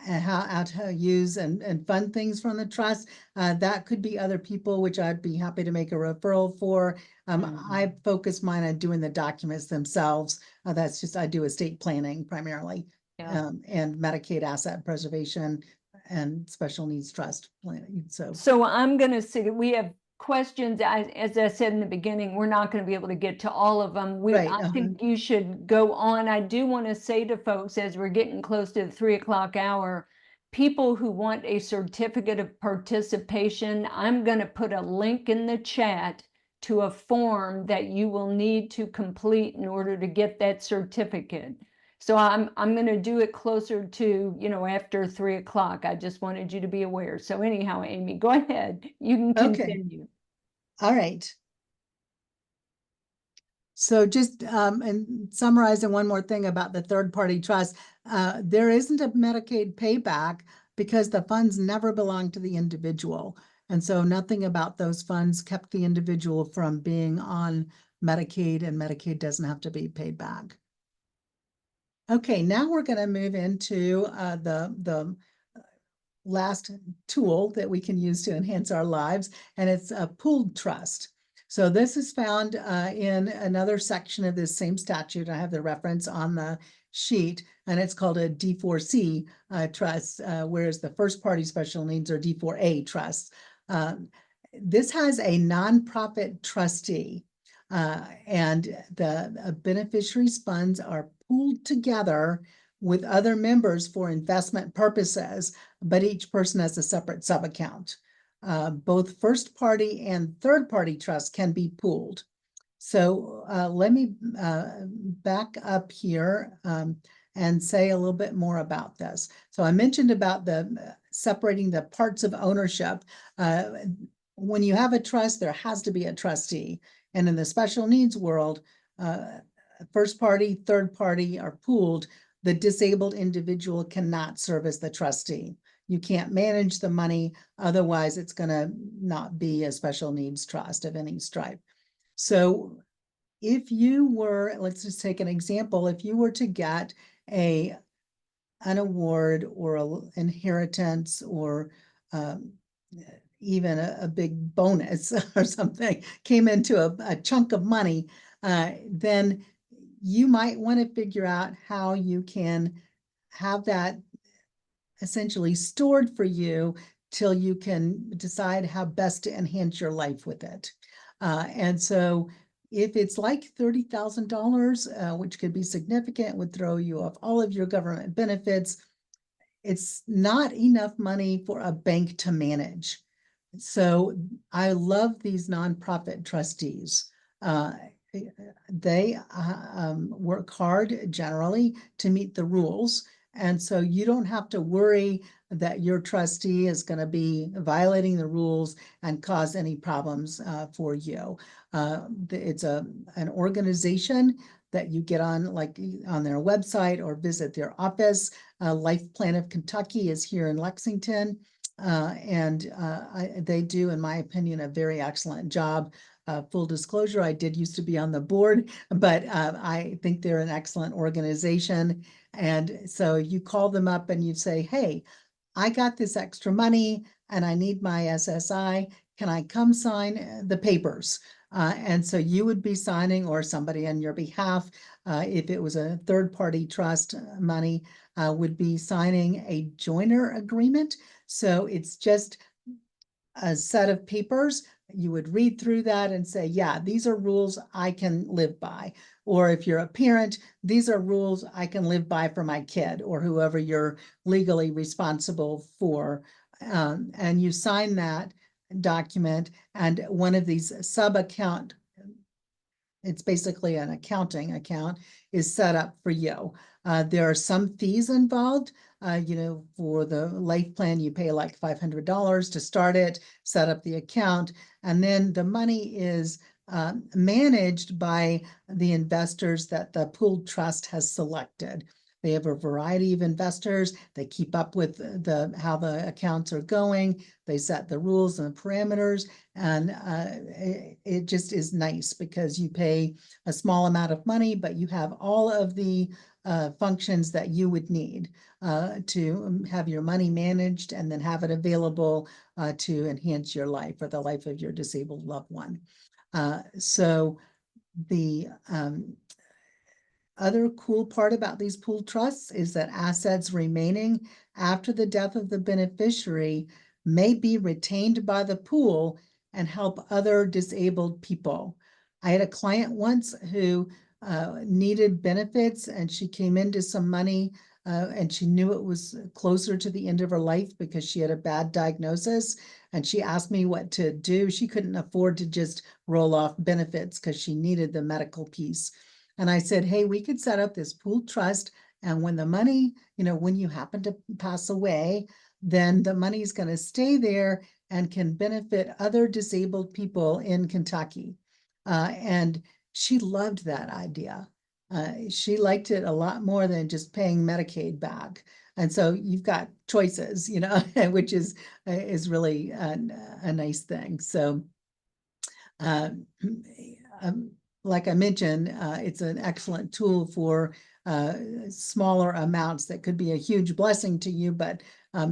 how to use and fund things from the trust. That could be other people, which I'd be happy to make a referral for. I focus mine on doing the documents themselves. That's just, I do estate planning primarily, and Medicaid asset preservation and special needs trust planning. So I'm going to say we have questions. As I said in the beginning, we're not going to be able to get to all of them. I think you should go on. I do want to say to folks, as we're getting close to the 3 o'clock hour, people who want a certificate of participation, I'm going to put a link in the chat to a form that you will need to complete in order to get that certificate. So I'm going to do it closer to, after 3 o'clock. I just wanted you to be aware. So anyhow, Amy, go ahead. You can continue. All right. So just and summarizing one more thing about the third party trust, there isn't a Medicaid payback because the funds never belong to the individual. And so nothing about those funds kept the individual from being on Medicaid, and Medicaid doesn't have to be paid back. Okay, now we're going to move into the last tool that we can use to enhance our lives, and it's a pooled trust. So this is found in another section of this same statute. I have the reference on the sheet, and it's called a D4C trust, whereas the first party special needs are D4A trusts. This has a nonprofit trustee, and the beneficiaries' funds are pooled together with other members for investment purposes, but each person has a separate sub-account. Both first party and third party trusts can be pooled. So let me back up here and say a little bit more about this. So I mentioned about the separating the parts of ownership. When you have a trust, there has to be a trustee. And in the special needs world, first party, third party are pooled, the disabled individual cannot serve as the trustee. You can't manage the money, otherwise it's going to not be a special needs trust of any stripe. So if you were, let's just take an example, if you were to get an award or an inheritance or even a big bonus or something came into a chunk of money, then you might want to figure out how you can have that essentially stored for you till you can decide how best to enhance your life with it. And so if it's like $30,000, which could be significant, would throw you off all of your government benefits, it's not enough money for a bank to manage. So I love these nonprofit trustees. They work hard generally to meet the rules. And so you don't have to worry that your trustee is going to be violating the rules and cause any problems for you. It's an organization that you get on, like on their website or visit their office. Life Plan of Kentucky is here in Lexington. They do, in my opinion, a very excellent job. Full disclosure, I did used to be on the board, but I think they're an excellent organization. And so you call them up and you say, hey, I got this extra money and I need my SSI. Can I come sign the papers? And so you would be signing, or somebody on your behalf, if it was a third-party trust money, would be signing a joiner agreement. So it's just a set of papers. You would read through that and say, yeah, these are rules I can live by. Or if you're a parent, these are rules I can live by for my kid or whoever you're legally responsible for. And you sign that document, and one of these sub-account, it's basically an accounting account, is set up for you. There are some fees involved. For the life plan, you pay like $500 to start it, set up the account, and then the money is managed by the investors that the pooled trust has selected. They have a variety of investors. They keep up with how the accounts are going. They set the rules and the parameters, and it just is nice because you pay a small amount of money, but you have all of the functions that you would need to have your money managed and then have it available to enhance your life or the life of your disabled loved one. So the other cool part about these pooled trusts is that assets remaining after the death of the beneficiary may be retained by the pool and help other disabled people. I had a client once who needed benefits, and she came into some money and she knew it was closer to the end of her life because she had a bad diagnosis. And she asked me what to do. She couldn't afford to just roll off benefits because she needed the medical piece. And I said, hey, we could set up this pooled trust. And when the money, when you happen to pass away, then the money is going to stay there and can benefit other disabled people in Kentucky. And she loved that idea. She liked it a lot more than just paying Medicaid back. And so you've got choices, which is really a nice thing. So like I mentioned, it's an excellent tool for smaller amounts that could be a huge blessing to you, but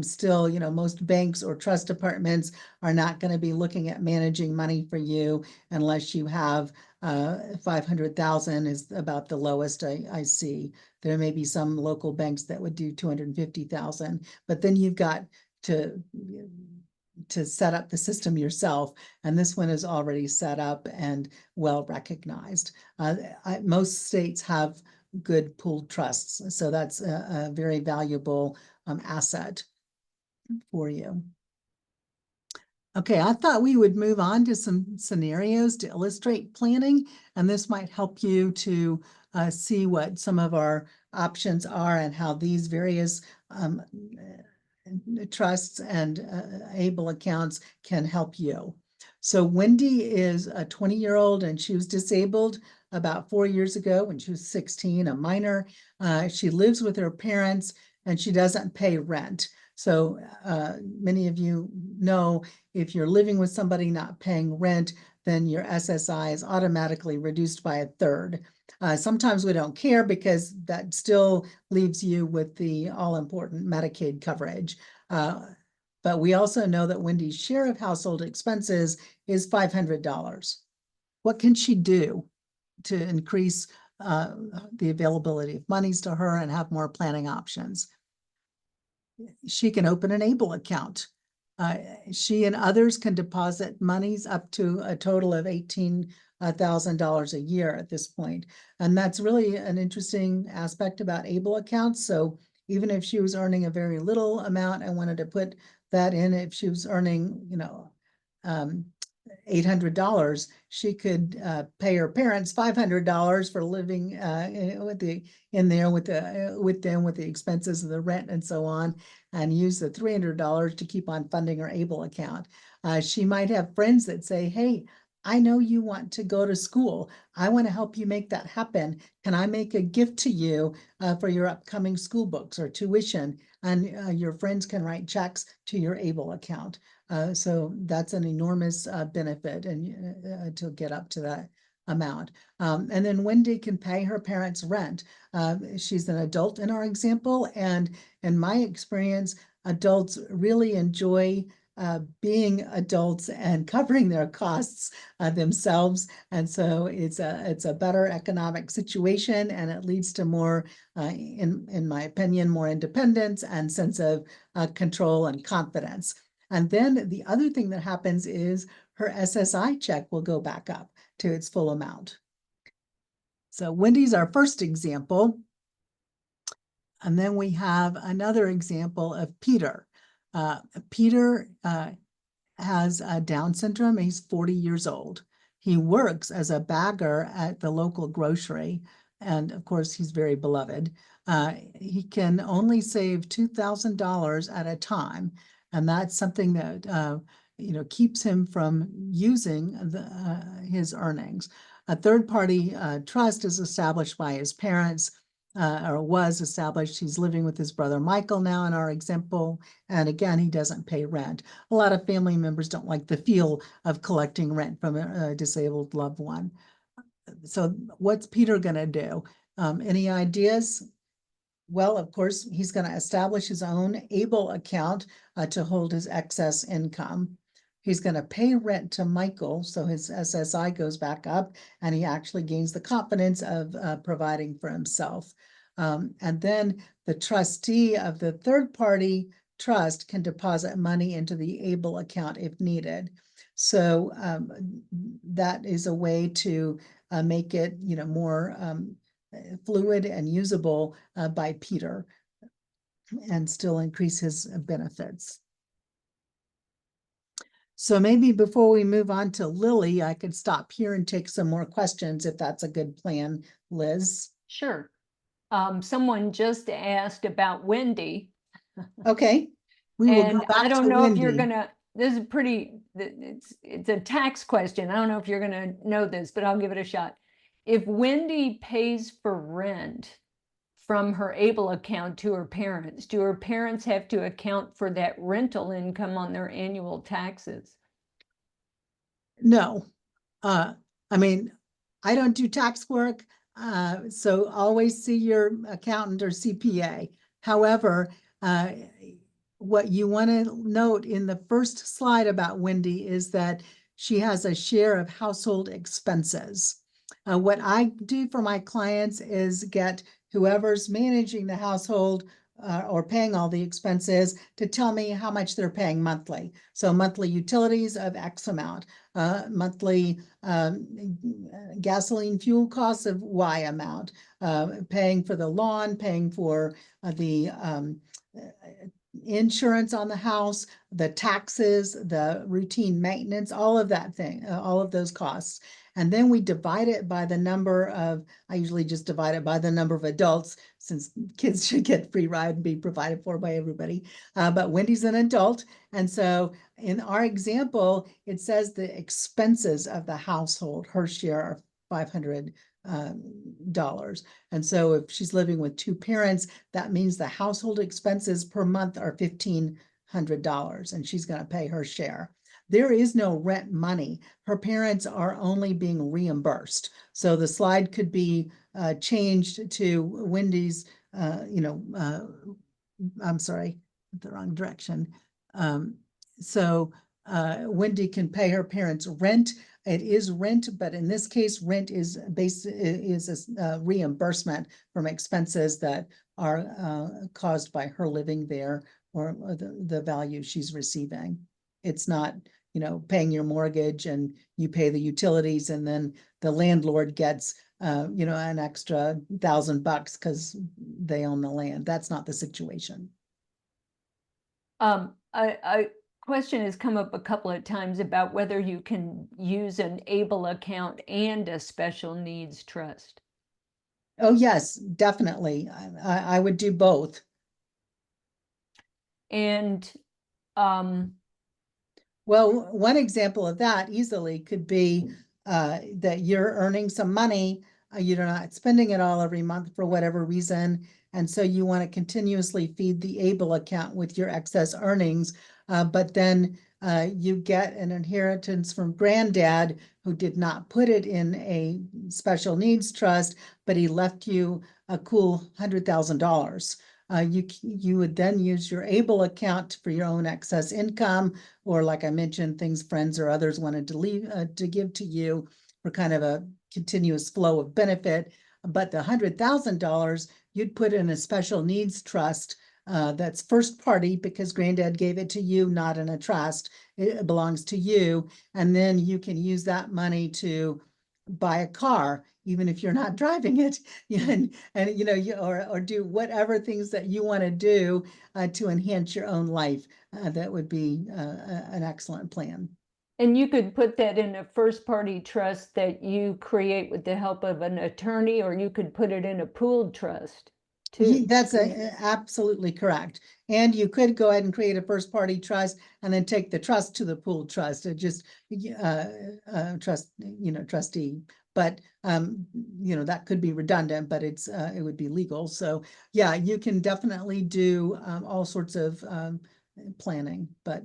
still, most banks or trust departments are not going to be looking at managing money for you unless you have 500,000 is about the lowest I see. There may be some local banks that would do 250,000, but then you've got to set up the system yourself. And this one is already set up and well recognized. Most states have good pooled trusts. So that's a very valuable asset for you. Okay, I thought we would move on to some scenarios to illustrate planning, and this might help you to see what some of our options are and how these various trusts and ABLE accounts can help you. So Wendy is a 20-year-old and she was disabled about 4 years ago when she was 16, a minor. She lives with her parents and she doesn't pay rent. So many of you know if you're living with somebody not paying rent, then your SSI is automatically reduced by a third. Sometimes we don't care because that still leaves you with the all-important Medicaid coverage. But we also know that Wendy's share of household expenses is $500. What can she do to increase the availability of monies to her and have more planning options? She can open an ABLE account. She and others can deposit monies up to a total of $18,000 a year at this point. And that's really an interesting aspect about ABLE accounts. So even if she was earning a very little amount and wanted to put that in, if she was earning, $800, she could pay her parents $500 for living with the expenses of the rent and so on, and use the $300 to keep on funding her ABLE account. She might have friends that say, hey, I know you want to go to school. I want to help you make that happen. Can I make a gift to you for your upcoming school books or tuition? And your friends can write checks to your ABLE account. So that's an enormous benefit and to get up to that amount. And then Wendy can pay her parents' rent. She's an adult in our example, and in my experience, adults really enjoy being adults and covering their costs themselves. And so it's a better economic situation, and it leads to more, in my opinion, more independence and sense of control and confidence. And then the other thing that happens is her SSI check will go back up to its full amount. So Wendy's our first example. And then we have another example of Peter. Peter has Down syndrome. He's 40 years old. He works as a bagger at the local grocery. And of course, he's very beloved. He can only save $2,000 at a time. And that's something that keeps him from using his earnings. A third-party trust is established by his parents, or was established. He's living with his brother Michael now in our example. And again, he doesn't pay rent. A lot of family members don't like the feel of collecting rent from a disabled loved one. So what's Peter going to do? Any ideas? Well, of course, he's going to establish his own ABLE account to hold his excess income. He's going to pay rent to Michael, so his SSI goes back up, and he actually gains the confidence of providing for himself. And then the trustee of the third-party trust can deposit money into the ABLE account if needed. So that is a way to make it, more fluid and usable by Peter, and still increase his benefits. So maybe before we move on to Lily, I could stop here and take some more questions if that's a good plan, Liz. Sure. Someone just asked about Wendy. Okay, we will go And back I don't to know if you're Wendy. gonna, this is pretty, it's a tax question. I don't know if you're gonna know this, but I'll give it a shot. If Wendy pays for rent from her ABLE account to her parents, do her parents have to account for that rental income on their annual taxes? No, I mean, I don't do tax work, so always see your accountant or CPA. However, what you want to note in the first slide about Wendy is that she has a share of household expenses. What I do for my clients is get whoever's managing the household or paying all the expenses to tell me how much they're paying monthly. So monthly utilities of X amount, monthly gasoline fuel costs of Y amount, paying for the lawn, paying for the insurance on the house, the taxes, the routine maintenance, all of that thing, all of those costs. And then we divide it by the number of, I usually just divide it by the number of adults, since kids should get free ride and be provided for by everybody. But Wendy's an adult. And so in our example, it says the expenses of the household, her share are $500. And so if she's living with two parents, that means the household expenses per month are $1,500, and she's going to pay her share. There is no rent money. Her parents are only being reimbursed. So the slide could be changed to Wendy's, I'm sorry, the wrong direction. So Wendy can pay her parents rent. It is rent, but in this case, rent is a reimbursement from expenses that are caused by her living there, or the value she's receiving. It's not, paying your mortgage and you pay the utilities, and then the landlord gets an extra $1,000 because they own the land. That's not the situation. A question has come up a couple of times about whether you can use an ABLE account and a special needs trust. Oh, yes, definitely. I would do both. And well, one example of that easily could be that you're earning some money, you're not spending it all every month for whatever reason, and so you want to continuously feed the ABLE account with your excess earnings, but then you get an inheritance from granddad who did not put it in a special needs trust, but he left you a cool $100,000. You would then use your ABLE account for your own excess income, or like I mentioned, things friends or others wanted to leave to give to you for kind of a continuous flow of benefit. But the $100,000 you'd put in a special needs trust that's first party because granddad gave it to you, not in a trust. It belongs to you, and then you can use that money to buy a car, even if you're not driving it, or do whatever things that you want to do to enhance your own life. That would be an excellent plan. And you could put that in a first party trust that you create with the help of an attorney, or you could put it in a pooled trust too. That's absolutely correct. And you could go ahead and create a first party trust and then take the trust to the pooled trust. It just trustee. But that could be redundant, but it would be legal. So yeah, you can definitely do all sorts of planning. But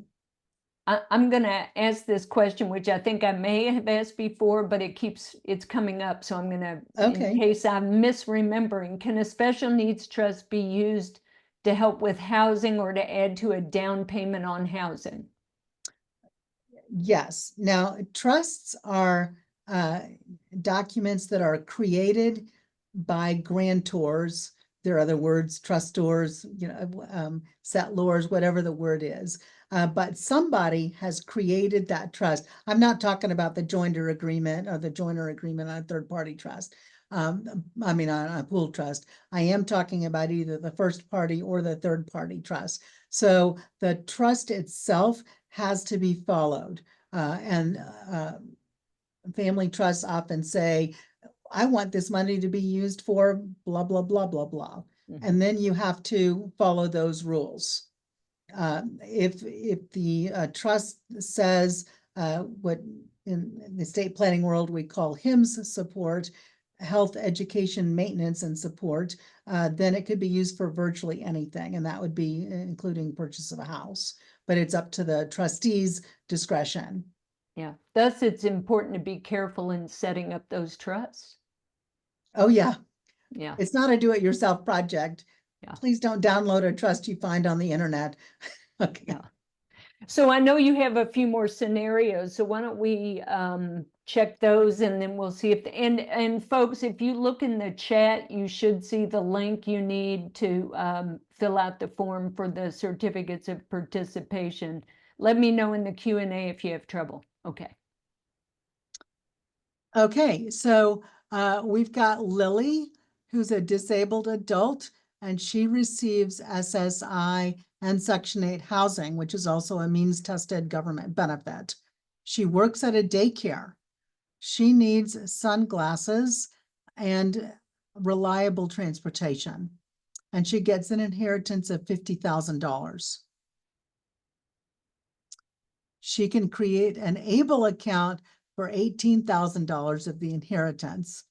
I'm going to ask this question, which I think I may have asked before, but it's coming up. So I'm going to, okay. in case I'm misremembering, can a special needs trust be used to help with housing or to add to a down payment on housing? Yes. Now, trusts are documents that are created by grantors. There are other words, trustors, settlors, whatever the word is. But somebody has created that trust. I'm not talking about the jointer agreement or the joiner agreement on a third-party trust. On a pool trust. I am talking about either the first party or the third-party trust. So the trust itself has to be followed. And family trusts often say, I want this money to be used for blah, blah, blah, blah, blah. Mm-hmm. And then you have to follow those rules. If the trust says what in the estate planning world we call HIMSS support, health, education, maintenance, and support, then it could be used for virtually anything. And that would be including purchase of a house, but it's up to the trustee's discretion. Yeah, thus it's important to be careful in setting up those trusts. Oh yeah. Yeah. It's not a do-it-yourself project. Yeah. Please don't download a trust you find on the internet. Okay. Yeah. So I know you have a few more scenarios, so why don't we check those, and then we'll see if and folks, if you look in the chat, you should see the link you need to fill out the form for the certificates of participation. Let me know in the Q&A if you have trouble. Okay. Okay, so we've got Lily, who's a disabled adult, and she receives SSI and Section 8 housing, which is also a means-tested government benefit. She works at a daycare. She needs sunglasses and reliable transportation, and she gets an inheritance of $50,000. she can create an ABLE account for $18,000 of the inheritance.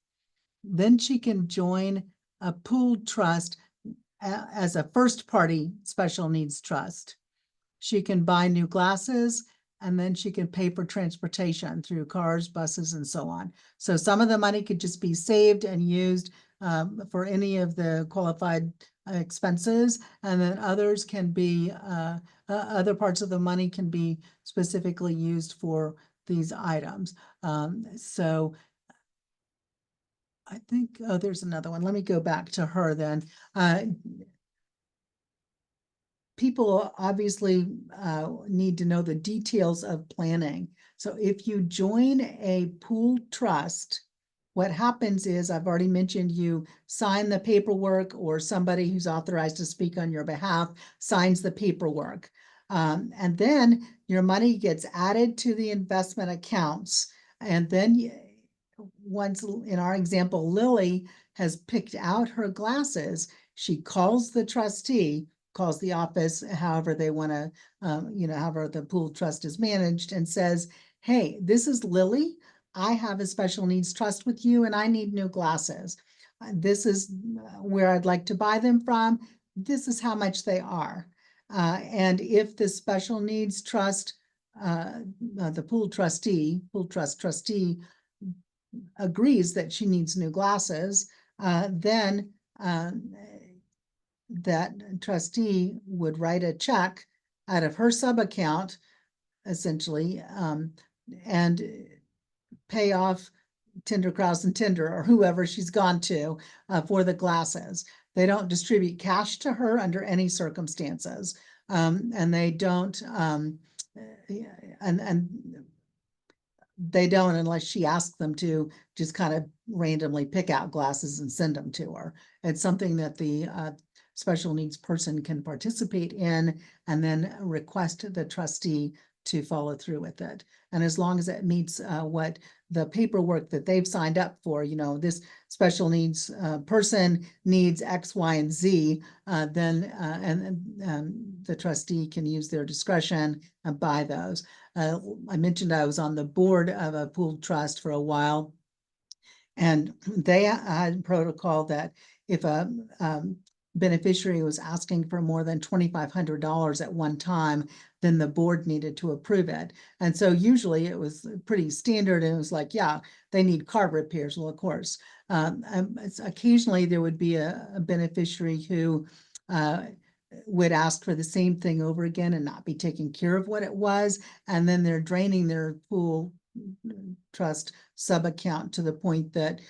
Then she can join a pooled trust as a first-party special needs trust. She can buy new glasses, and then she can pay for transportation through cars, buses, and so on. So some of the money could just be saved and used for any of the qualified expenses, and then others can be, other parts of the money can be specifically used for these items. So I think, oh, there's another one. Let me go back to her then. People obviously need to know the details of planning. So if you join a pooled trust, what happens is, I've already mentioned, you sign the paperwork, or somebody who's authorized to speak on your behalf signs the paperwork. And then your money gets added to the investment accounts. And then once, in our example, Lily has picked out her glasses, she calls the trustee, calls the office, however they want to, however the pool trust is managed, and says, hey, this is Lily. I have a special needs trust with you and I need new glasses. This is where I'd like to buy them from. This is how much they are. And if the special needs trust, the pool trust trustee agrees that she needs new glasses, then that trustee would write a check out of her sub account, essentially, and pay off Tinder, Kraus, and Tinder, or whoever she's gone to, for the glasses. They don't distribute cash to her under any circumstances, and they don't, and they don't, unless she asks them to, just kind of randomly pick out glasses and send them to her. It's something that the special needs person can participate in, and then request the trustee to follow through with it. And as long as it meets what the paperwork that they've signed up for, this special needs person needs X, Y, and Z, then the trustee can use their discretion and buy those. I mentioned I was on the board of a pooled trust for a while, and they had protocol that if a beneficiary was asking for more than $2,500 at one time, then the board needed to approve it. And so usually it was pretty standard, and it was like, yeah, they need car repairs. Well, of course, occasionally there would be a beneficiary who would ask for the same thing over again and not be taking care of what it was. And then they're draining their pool trust sub account to the point that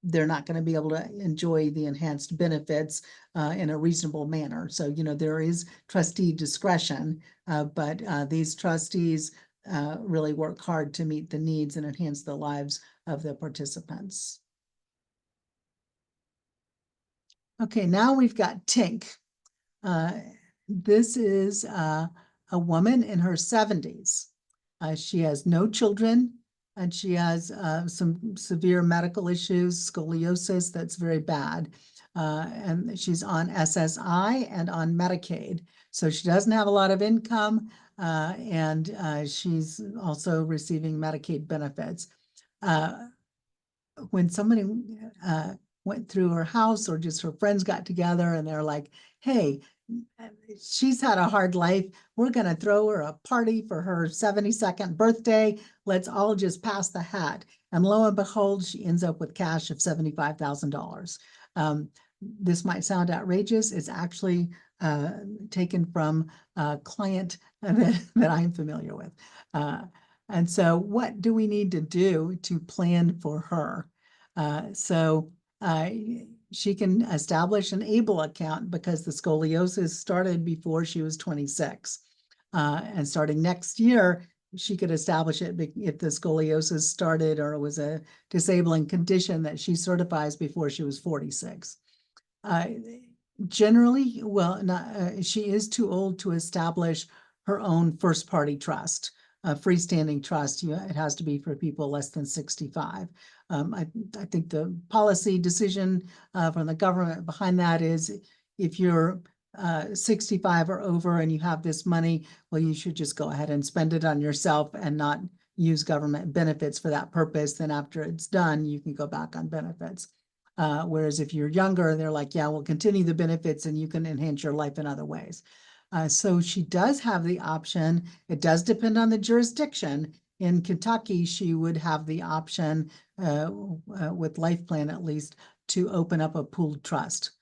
they're not going to be able to enjoy the enhanced benefits in a reasonable manner. So, there is trustee discretion, but these trustees really work hard to meet the needs and enhance the lives of the participants. Okay, now we've got Tink. This is a woman in her 70s. She has no children, and she has some severe medical issues, scoliosis that's very bad. And she's on SSI and on Medicaid. So she doesn't have a lot of income, and she's also receiving Medicaid benefits. When somebody went through her house, or just her friends got together and they're like, hey, she's had a hard life. We're going to throw her a party for her 72nd birthday. Let's all just pass the hat. And lo and behold, she ends up with cash of $75,000. This might sound outrageous. It's actually taken from a client that I'm familiar with. And so what do we need to do to plan for her? She can establish an ABLE account, because the scoliosis started before she was 26. And starting next year, she could establish it if the scoliosis started or was a disabling condition that she certifies before she was 46. Generally, she is too old to establish her own first-party trust. A freestanding trust, it has to be for people less than 65. I think the policy decision from the government behind that is, if you're 65 or over and you have this money, well, you should just go ahead and spend it on yourself and not use government benefits for that purpose. Then after it's done, you can go back on benefits. Whereas if you're younger, they're like, yeah, we'll continue the benefits and you can enhance your life in other ways. So she does have the option. It does depend on the jurisdiction. In Kentucky, she would have the option, with Life Plan at least, to open up a pooled trust,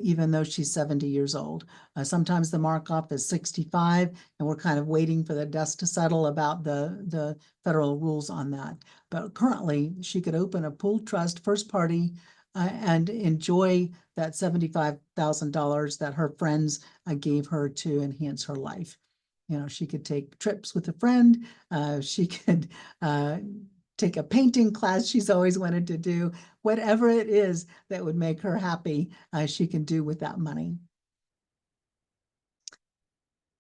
even though she's 70 years old. Sometimes the markup is 65, and we're kind of waiting for the dust to settle about the federal rules on that. But currently, she could open a pooled trust, first party, and enjoy that $75,000 that her friends gave her to enhance her life. You know, she could take trips with a friend. She could take a painting class she's always wanted to do. Whatever it is that would make her happy, she can do with that money.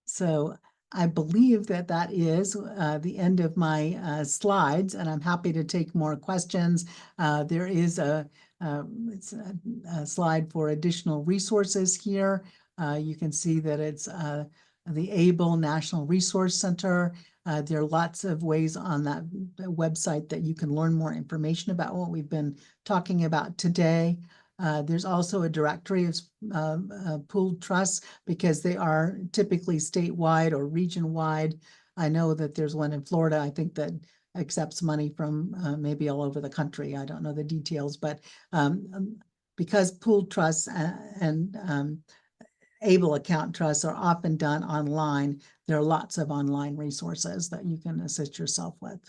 So I believe that that is the end of my slides, and I'm happy to take more questions. There is it's a slide for additional resources here. You can see that it's the ABLE National Resource Center. There are lots of ways on that website that you can learn more information about what we've been talking about today. There's also a directory of pooled trusts because they are typically statewide or region-wide. I know that there's one in Florida, I think, that accepts money from maybe all over the country. I don't know the details, but because pooled trusts and ABLE account trusts are often done online, there are lots of online resources that you can assist yourself with.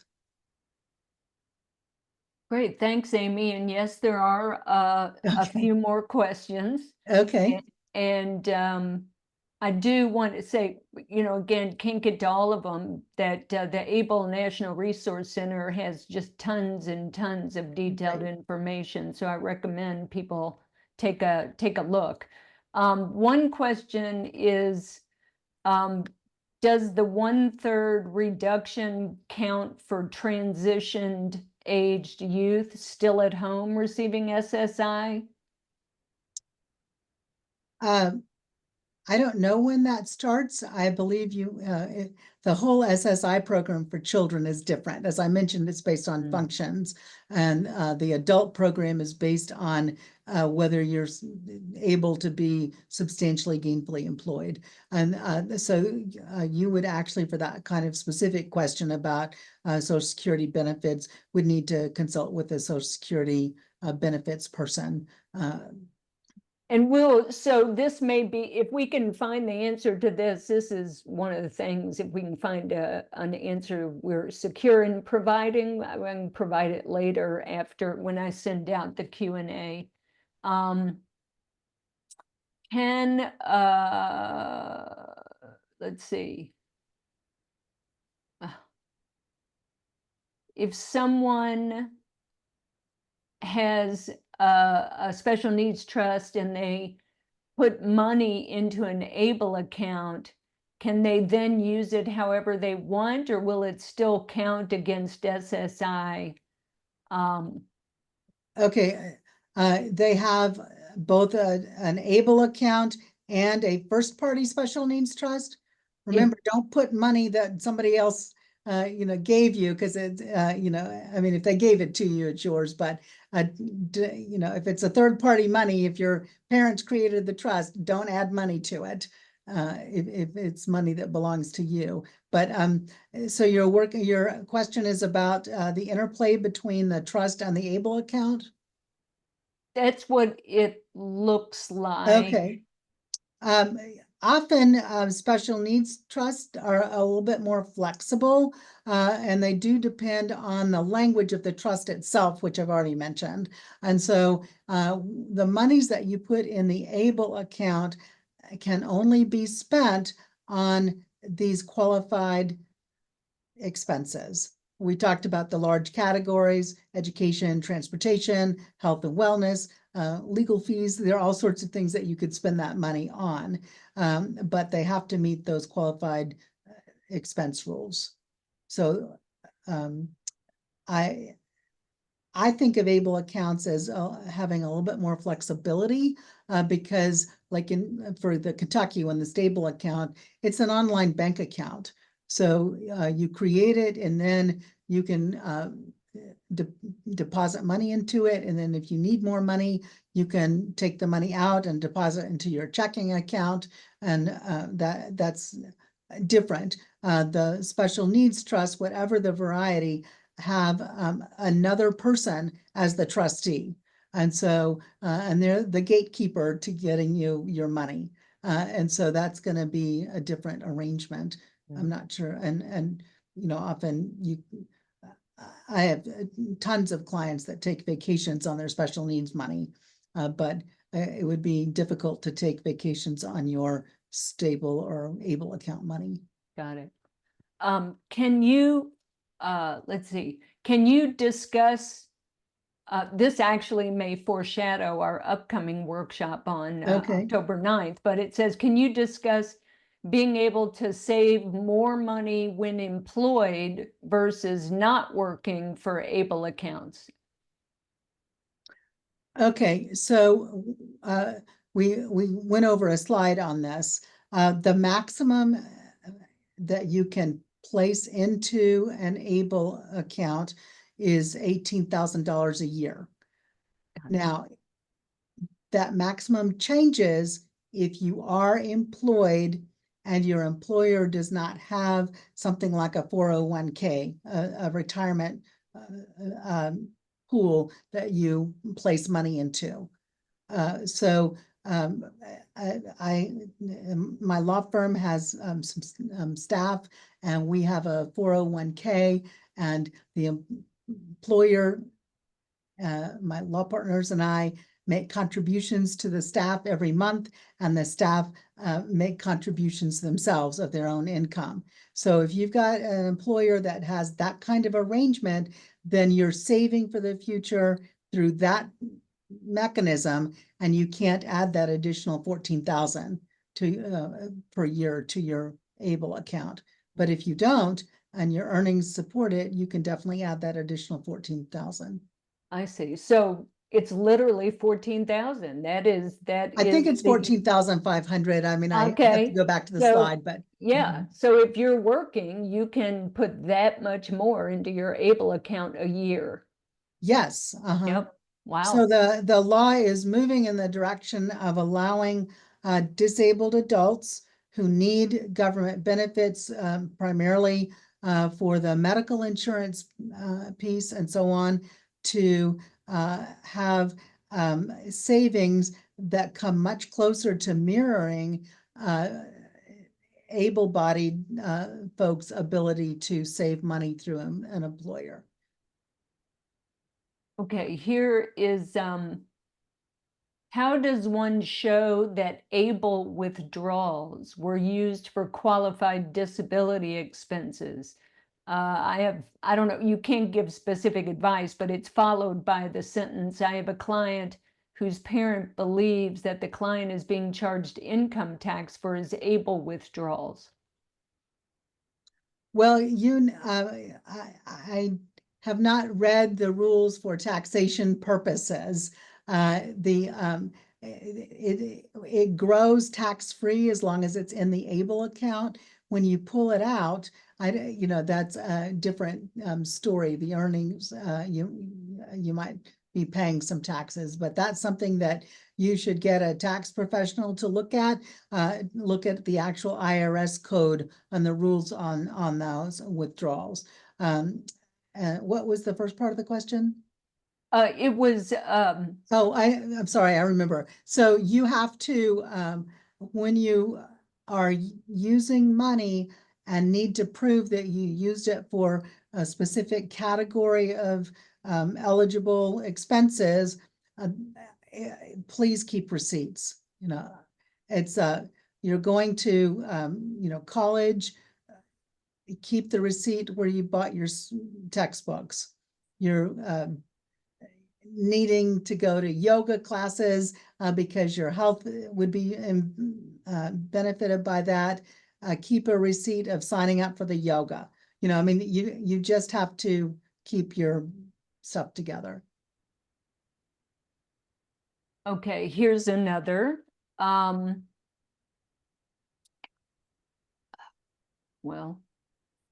Great, thanks, Amy. And yes, there are a Okay. few more questions. Okay. And I do want to say, you know, again, can't get to all of them, that the ABLE National Resource Center has just tons and tons of detailed Right. information. So I recommend people take a look. One question is, does the 1/3 reduction count for transitioned aged youth still at home receiving SSI? I don't know when that starts. I believe the whole SSI program for children is different. As I mentioned, it's based on functions, and the adult program is based on whether you're able to be substantially gainfully employed. And so you would actually, for that kind of specific question about Social Security benefits, would need to consult with a Social Security benefits person. And so this may be, if we can find the answer to this is one of the things, if we can find an answer we're secure in providing, I can provide it later after, when I send out the Q&A. Let's see. If someone has a special needs trust and they put money into an ABLE account, can they then use it however they want, or will it still count against SSI? Okay, they have both an ABLE account and a first-party special needs trust. Remember, don't put money that somebody else, gave you, because it, I mean, if they gave it to you, it's yours. But if it's a third-party money, if your parents created the trust, don't add money to it. If it's money that belongs to you. But so your question is about the interplay between the trust and the ABLE account? That's what it looks like. Okay. Often special needs trusts are a little bit more flexible, and they do depend on the language of the trust itself, which I've already mentioned. And so the monies that you put in the ABLE account can only be spent on these qualified expenses. We talked about the large categories: education, transportation, health and wellness, legal fees. There are all sorts of things that you could spend that money on, but they have to meet those qualified expense rules. So I I think of able accounts as having a little bit more flexibility because like for the Kentucky one, the stable account, it's an online bank account. So you create it and then you can deposit money into it. And then if you need more money, you can take the money out and deposit into your checking account. And that's different. The special needs trust, whatever the variety, have another person as the trustee. And so, and they're the gatekeeper to getting you your money. And so that's going to be a different arrangement. I'm not sure. And often I have tons of clients that take vacations on their special needs money, but it would be difficult to take vacations on your stable or able account money. Got it. Can you, let's see, can you discuss, this actually may foreshadow our upcoming workshop on Okay. October 9th, but it says, can you discuss being able to save more money when employed versus not working for able accounts? Okay, so we went over a slide on this. The maximum that you can place into an able account is $18,000 a year. Now, that maximum changes if you are employed and your employer does not have something like a 401k, a retirement pool that you place money into. So my law firm has some staff, and we have a 401k, and the employer, my law partners and I make contributions to the staff every month, and the staff make contributions themselves of their own income. So if you've got an employer that has that kind of arrangement, then you're saving for the future through that mechanism, and you can't add that additional 14,000 to per year to your able account. But if you don't, and your earnings support it, you can definitely add that additional 14,000. I see. So it's literally 14,000. I think it's 14,500. I mean, I have to Okay. go back to the So, slide, but yeah. So if you're working, you can put that much more into your able account a year. yes. Yep. So Wow. the law is moving in the direction of allowing disabled adults who need government benefits, primarily for the medical insurance piece and so on, to have savings that come much closer to mirroring able-bodied folks' ability to save money through an employer. Okay, here is how does one show that able withdrawals were used for qualified disability expenses? I don't know, you can't give specific advice, but it's followed by the sentence, I have a client whose parent believes that the client is being charged income tax for his able withdrawals. Well, I have not read the rules for taxation purposes. It grows tax-free as long as it's in the able account. When you pull it out, that's a different story. The earnings, you might be paying some taxes, but that's something that you should get a tax professional to look at the actual IRS code and the rules on those withdrawals. What was the first part of the question? It was Oh, I'm sorry, I remember. So you have to, when you are using money and need to prove that you used it for a specific category of eligible expenses, please keep receipts. It's you're going to college, keep the receipt where you bought your textbooks. You're needing to go to yoga classes because your health would be benefited by that. Keep a receipt of signing up for the yoga. I mean, you just have to keep your stuff together. Okay, here's another. Well,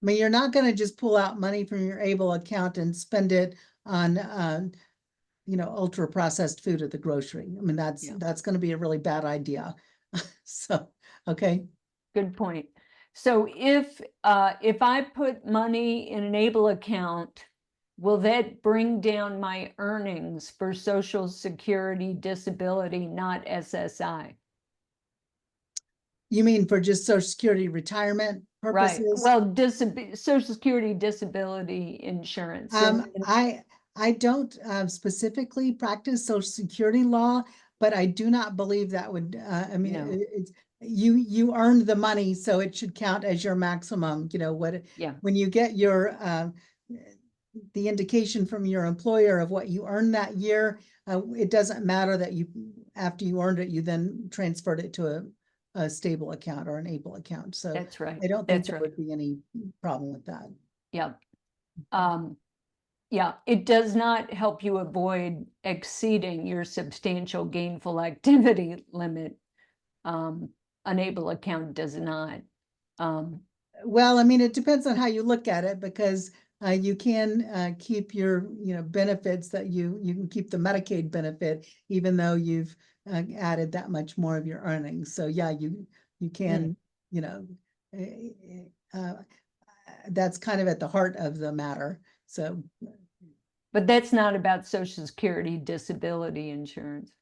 I mean, you're not gonna just pull out money from your able account and spend it on, ultra processed food at the grocery. I mean, Yeah. that's gonna be a really bad idea. So, okay, good point. So if I put money in an able account, will that bring down my earnings for Social Security disability, not SSI? you mean for just Social Security retirement Right. purposes? Well, Social Security disability insurance. I don't specifically practice Social Security law, but I do not believe that would, No. it's, you earned the money, so it should count as your maximum, Yeah, when you get your, the indication from your employer of what you earned that year, it doesn't matter that after you earned it, you then transferred it to a stable account or an able account. So that's right. I don't think That's there right. would be any problem with that. Yeah. Yeah, it does not help you avoid exceeding your substantial gainful activity limit. An able account does not. Well, I mean, it depends on how you look at it, because you can keep your, benefits that you can keep the Medicaid benefit, even though you've added that much more of your earnings. So yeah, you can, you know, that's kind of at the heart of the matter. So, But that's not about Social Security disability insurance.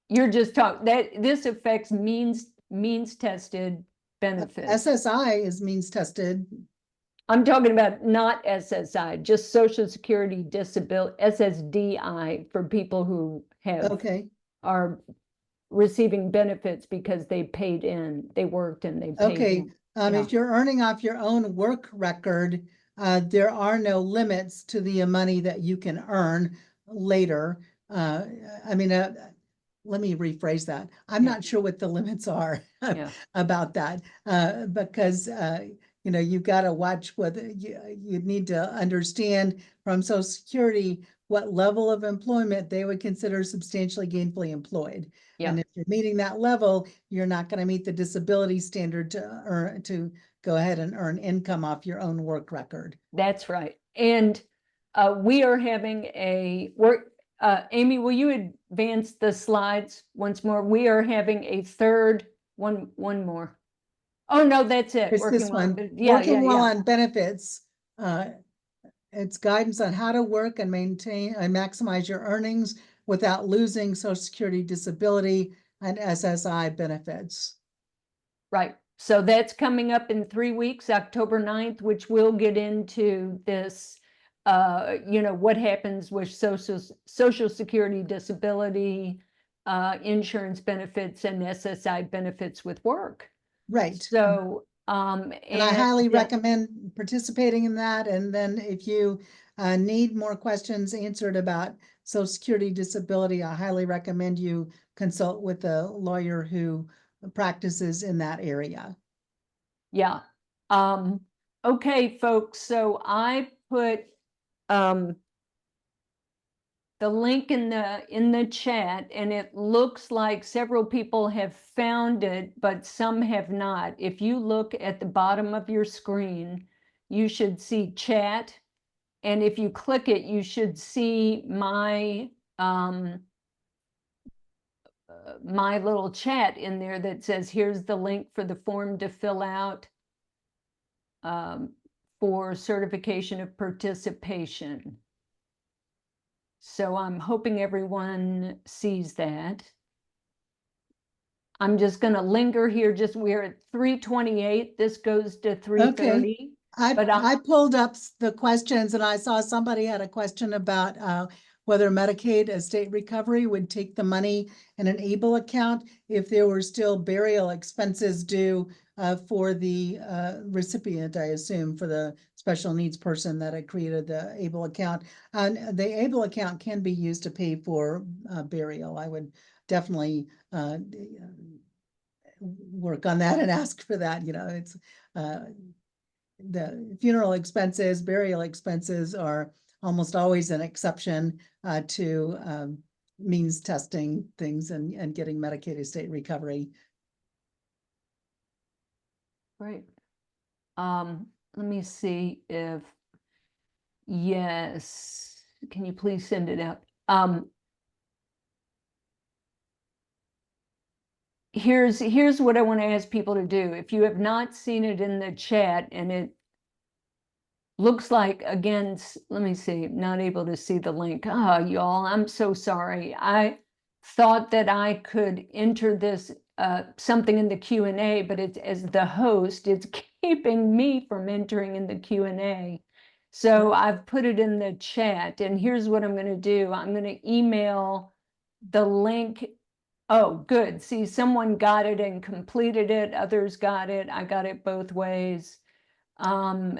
You're just talking that this affects means tested benefits. SSI is means tested. I'm talking about not SSI, just Social Security disability, SSDI, for people who Okay. are receiving benefits because they paid in, they worked and they paid Okay, in. Yeah. if you're earning off your own work record, there are no limits to the money that you can earn later. I mean, let me rephrase that. I'm Yeah. not sure what the limits are Yeah. about that, because you've got to watch whether you need to understand from Social Security what level of employment they would consider substantially gainfully employed. Yeah. And if you're meeting that level, you're not going to meet the disability standard to go ahead and earn income off your own work record. That's right. And we are having Amy, will you advance the slides once more? We are having a third, one more. Oh, no, that's it. It's this Working well. one, Yeah, working well yeah. on benefits. It's guidance on how to work and maintain and maximize your earnings without losing Social Security disability and SSI benefits. Right. So that's coming up in 3 weeks, October 9th, which will get into this, what happens with Social Security disability, insurance benefits and SSI benefits with work. Right. So, And I highly recommend participating in that. And then if you need more questions answered about Social Security disability, I highly recommend you consult with a lawyer who practices in that area. yeah. Okay, folks, so I put the link in the chat, and it looks like several people have found it, but some have not. If you look at the bottom of your screen, you should see chat, and if you click it, you should see my my little chat in there that says, here's the link for the form to fill out for certification of participation. So I'm hoping everyone sees that. I'm just going to linger here. We're at 3:28. This goes to 3:30. Okay. I pulled up the questions and I saw somebody had a question about whether Medicaid estate recovery would take the money in an ABLE account if there were still burial expenses due for the recipient, I assume, for the special needs person that had created the ABLE account. And the ABLE account can be used to pay for burial. I would definitely work on that and ask for that. It's the funeral expenses, burial expenses are almost always an exception to means testing things and getting Medicaid state recovery. Right. Let me see if, yes, can you please send it out? Here's what I want to ask people to do. If you have not seen it in the chat, and it looks like, again, let me see, not able to see the link. Oh, y'all, I'm so sorry. I thought that I could enter this something in the Q&A, but it's, as the host, it's keeping me from entering in the Q&A. So I've put it in the chat, and here's what I'm going to do. I'm going to email the link. Oh, good. See, someone got it and completed it. Others got it. I got it both ways.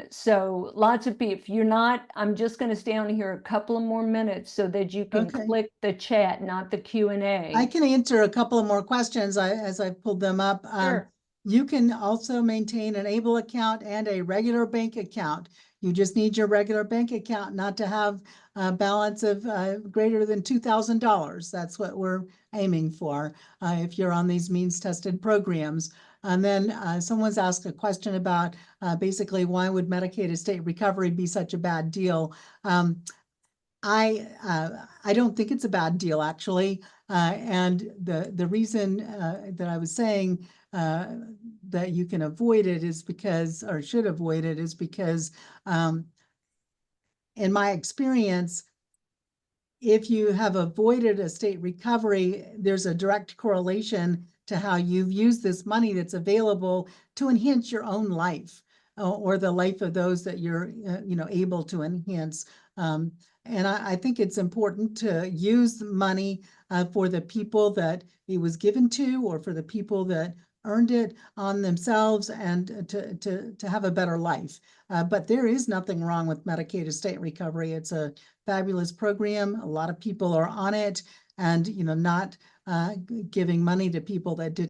So lots of people, if you're not, I'm just going to stay on here a couple of more minutes so that you can Okay. click the chat, not the Q&A. I can answer a couple of more questions as I pulled them up. Sure. You can also maintain an ABLE account and a regular bank account. You just need your regular bank account not to have a balance of greater than $2,000. That's what we're aiming for if you're on these means tested programs. And then someone's asked a question about basically why would Medicaid estate recovery be such a bad deal? I don't think it's a bad deal, actually. And the reason that I was saying that you can avoid it is because, or should avoid it, is because in my experience, if you have avoided a state recovery, there's a direct correlation to how you've used this money that's available to enhance your own life or the life of those that you're able to enhance. And I think it's important to use money for the people that it was given to, or for the people that earned it on themselves, and to have a better life. But there is nothing wrong with Medicaid estate recovery. It's a fabulous program. A lot of people are on it, and not giving money to people that didn't